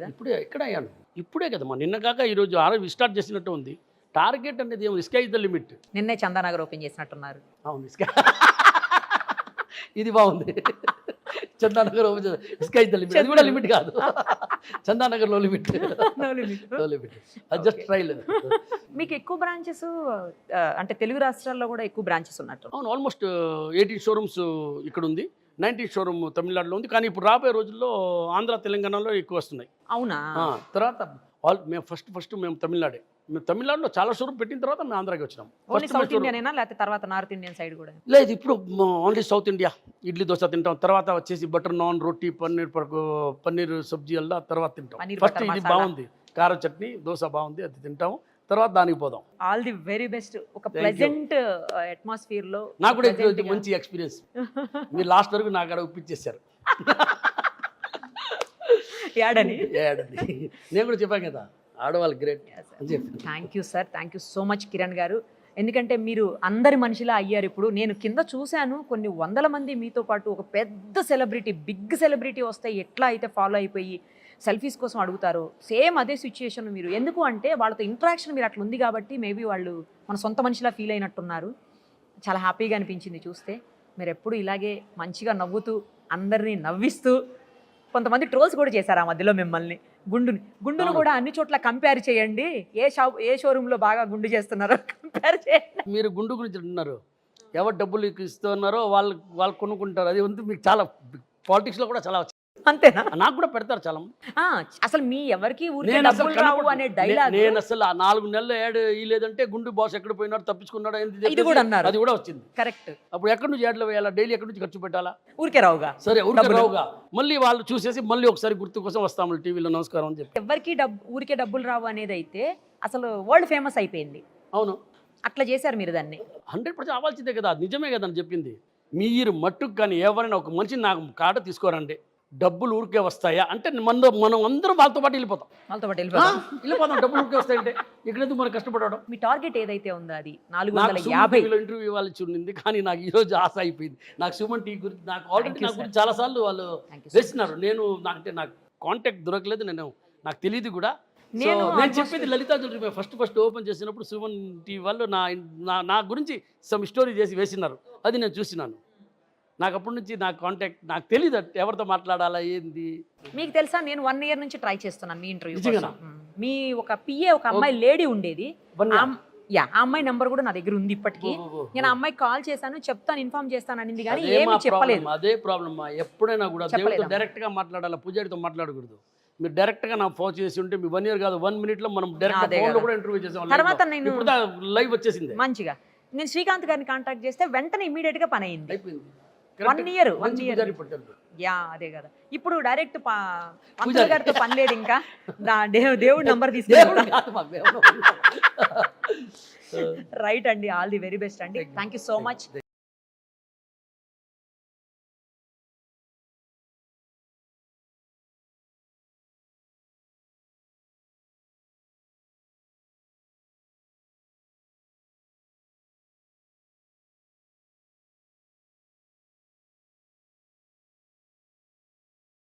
ఇప్పుడే ఎక్కడ అయ్యాను? ఇప్పుడే కదమ్మా, నిన్న కాక ఈరోజు స్టార్ట్ చేసినట్టు ఉంది. టార్గెట్ అనేది ఏమో స్కై ఇస్ ద లిమిట్. నిన్నే చందానగర్ ఓపెన్ చేసినట్టున్నారు. అవును, ఇది బాగుంది. Chandanagar open sky is the limit, అది కూడా లిమిట్ కాదు. చందానగర్లో లిమిట్, అది జస్ట్ ట్రైల్. మీకు ఎక్కువ బ్రాంచెస్ అంటే తెలుగు రాష్ట్రాల్లో కూడా ఎక్కువ బ్రాంచెస్ ఉన్నట్టు? అవును, ఆల్మోస్ట్ 80 షోరూమ్స్ ఇక్కడ ఉంది, 90 షోరూమ్ తమిళనాడులో ఉంది. కానీ ఇప్పుడు రాబోయే రోజుల్లో ఆంధ్ర, తెలంగాణలో ఎక్కువ వస్తున్నాయి. అవునా? తర్వాత మేము ఫస్ట్ మేము తమిళనాడులో చాలా షోరూమ్ పెట్టిన తర్వాత మేము ఆంధ్రాకి వచ్చినాం. సౌత్ ఇండియన్ లేకపోతే తర్వాత నార్త్ ఇండియన్ సైడ్ కూడా? లేదు, ఇప్పుడు only south India. Idli dosa తింటాం, తర్వాత వచ్చేసి బటర్ నాన్, రోటీ, పన్నీర్ సబ్జీ అల్లా తర్వాత తింటాం. ఫస్ట్ ఇది బాగుంది, కారం చట్నీ దోశ బాగుంది, అది తింటాము, తర్వాత దానికి పోదాం. All the very best. ఒక ప్లెజెంట్ అట్మాస్ఫియర్ లో నాకు కూడా ఇది మంచి ఎక్స్పీరియన్స్. మీరు లాస్ట్ వరకు నాకు అక్కడ ఒప్పించేశారు. యాడని నేను కూడా చెప్పాను కదా, ఆడవాళ్ళు గ్రేట్ అని చెప్పి. Thank you sir, thank you so much Kiran గారు. ఎందుకంటే మీరు అందరి మనిషిలా అయ్యారు. ఇప్పుడు నేను కింద చూశాను, కొన్ని వందల మంది మీతో పాటు ఒక పెద్ద సెలబ్రిటీ, బిగ్ సెలబ్రిటీ వస్తే ఎట్లా అయితే ఫాలో అయిపోయి సెల్ఫీస్ కోసం అడుగుతారు, సేమ్ అదే సిచ్యుయేషన్ మీరు. ఎందుకు అంటే వాళ్ళతో ఇంటరాక్షన్ మీరు అట్లా ఉంది కాబట్టి మేబీ వాళ్ళు మన సొంత మనిషిలా ఫీల్ అయినట్టున్నారు. చాలా హ్యాపీగా అనిపించింది చూస్తే. మీరు ఎప్పుడు ఇలాగే మంచిగా నవ్వుతూ అందరినీ నవ్విస్తూ, కొంతమంది ట్రోల్స్ కూడా చేశారు ఆ మధ్యలో మిమ్మల్ని. గుండును కూడా అన్ని చోట్ల కంపేర్ చేయండి, ఏ షోరూంలో బాగా గుండు చేస్తున్నారో కంపేర్ చేయండి. మీరు గుండు గురించి అంటున్నారు, ఎవరు డబ్బులు ఇస్తున్నారో వాళ్ళు కొనుక్కుంటారు. అది ఉంది మీకు చాలా పాలిటిక్స్లో కూడా చాలా అంతేనా? నాకు కూడా పెడతారు చాలా మంది. అసలు మీ ఎవరికి ఊరికే డబ్బులు రావు అనే డైలాగ్ నేను అసలు ఆ 4 నెలలు యాడ్ ఇయ్యలేదంటే గుండు బాస్ ఎక్కడ పోయినాడు, తప్పించుకున్నాడు, ఇది కూడా అన్నారు. అది కూడా వచ్చింది. కరెక్ట్. అప్పుడు ఎక్కడి నుంచి యాడ్లో వేయాలా, డైలీ ఎక్కడి నుంచి ఖర్చు పెట్టాలా? ఊరికే రావుగా. సరే ఊరికే రావుగా, మళ్ళీ వాళ్ళు చూసేసి మళ్ళీ ఒకసారి గుర్తు కోసం వస్తాము టీవీలో నమస్కారం అని చెప్పి. ఎవరికి ఊరికే డబ్బులు రావు అనేది అయితే అసలు వరల్డ్ ఫేమస్ అయిపోయింది. అవును, అట్లా చేశారు మీరు దాన్ని. 100% అవ్వాల్సిందే కదా, నిజమే కదా అని చెప్పింది. మీరు మట్టుకు కానీ ఎవరైనా ఒక మనిషిని నాకు కాట తీసుకోరండి, డబ్బులు ఊరికే వస్తాయా అంటే మనం అందరం వాళ్ళతో పాటు వెళ్ళిపోతాం. డబ్బులు ఊరికే వస్తాయంటే ఇక్కడెందుకు మనం కష్టపడడం? మీ టార్గెట్ ఏదైతే ఉందో అది 450 ఇంటర్వ్యూ ఇవ్వాల్సి ఉండింది, కానీ నాకు ఈ రోజు ఆశ అయిపోయింది. నాకు సుమన్ టీ గురించి నాకు ఆల్రెడీ నాకు గురించి చాలా సార్లు వాళ్ళు వేసినారు. నాకు కాంటాక్ట్ దొరకలేదు, నాకు తెలియదు కూడా. నేను చెప్పేది లలితా జ్యువెలరీ ఫస్ట్ ఓపెన్ చేసినప్పుడు సుమన్ టీ వాళ్ళు నా గురించి సమ్ స్టోరీ చేసి వేసినారు, అది నేను చూసినాను. నాకు అప్పటి నుంచి నాకు కాంటాక్ట్ నాకు తెలియదు ఎవరితో మాట్లాడాలా ఏంది. మీకు తెలుసా, నేను 1 year నుంచి ట్రై చేస్తున్నాను మీ ఇంటర్వ్యూ. మీ ఒక పిఏ ఒక అమ్మాయి లేడీ ఉండేది, ఆ అమ్మాయి నెంబర్ కూడా నా దగ్గర ఉంది ఇప్పటికీ. నేను ఆ అమ్మాయికి కాల్ చేశాను, చెప్తాను, ఇన్ఫార్మ్ చేస్తాను అనింది, కానీ ఏమీ చెప్పలేదు. అదే ప్రాబ్లమ్. ఎప్పుడైనా కూడా దేవుడితో డైరెక్ట్ గా మాట్లాడాలా, పూజారితో మాట్లాడకూడదు. మీరు డైరెక్ట్ గా నాకు ఫోన్ చేసి ఉంటే మీ 1 year కాదు 1 minute లో మనం డైరెక్ట్ ఫోన్ లో కూడా ఇంటర్వ్యూ చేసాం. తర్వాత నేను లైవ్ వచ్చేసింది మంచిగా. నేను శ్రీకాంత్ గారిని కాంటాక్ట్ చేస్తే వెంటనే ఇమీడియట్ గా పని అయింది. 1 year. యా, అదే కదా. ఇప్పుడు డైరెక్ట్ పంతులు గారితో పని లేదు, ఇంకా దేవుడి నంబర్ తీసుకుని. రైట్ అండి, ఆల్ ది వెరీ బెస్ట్ అండి. Thank you so much.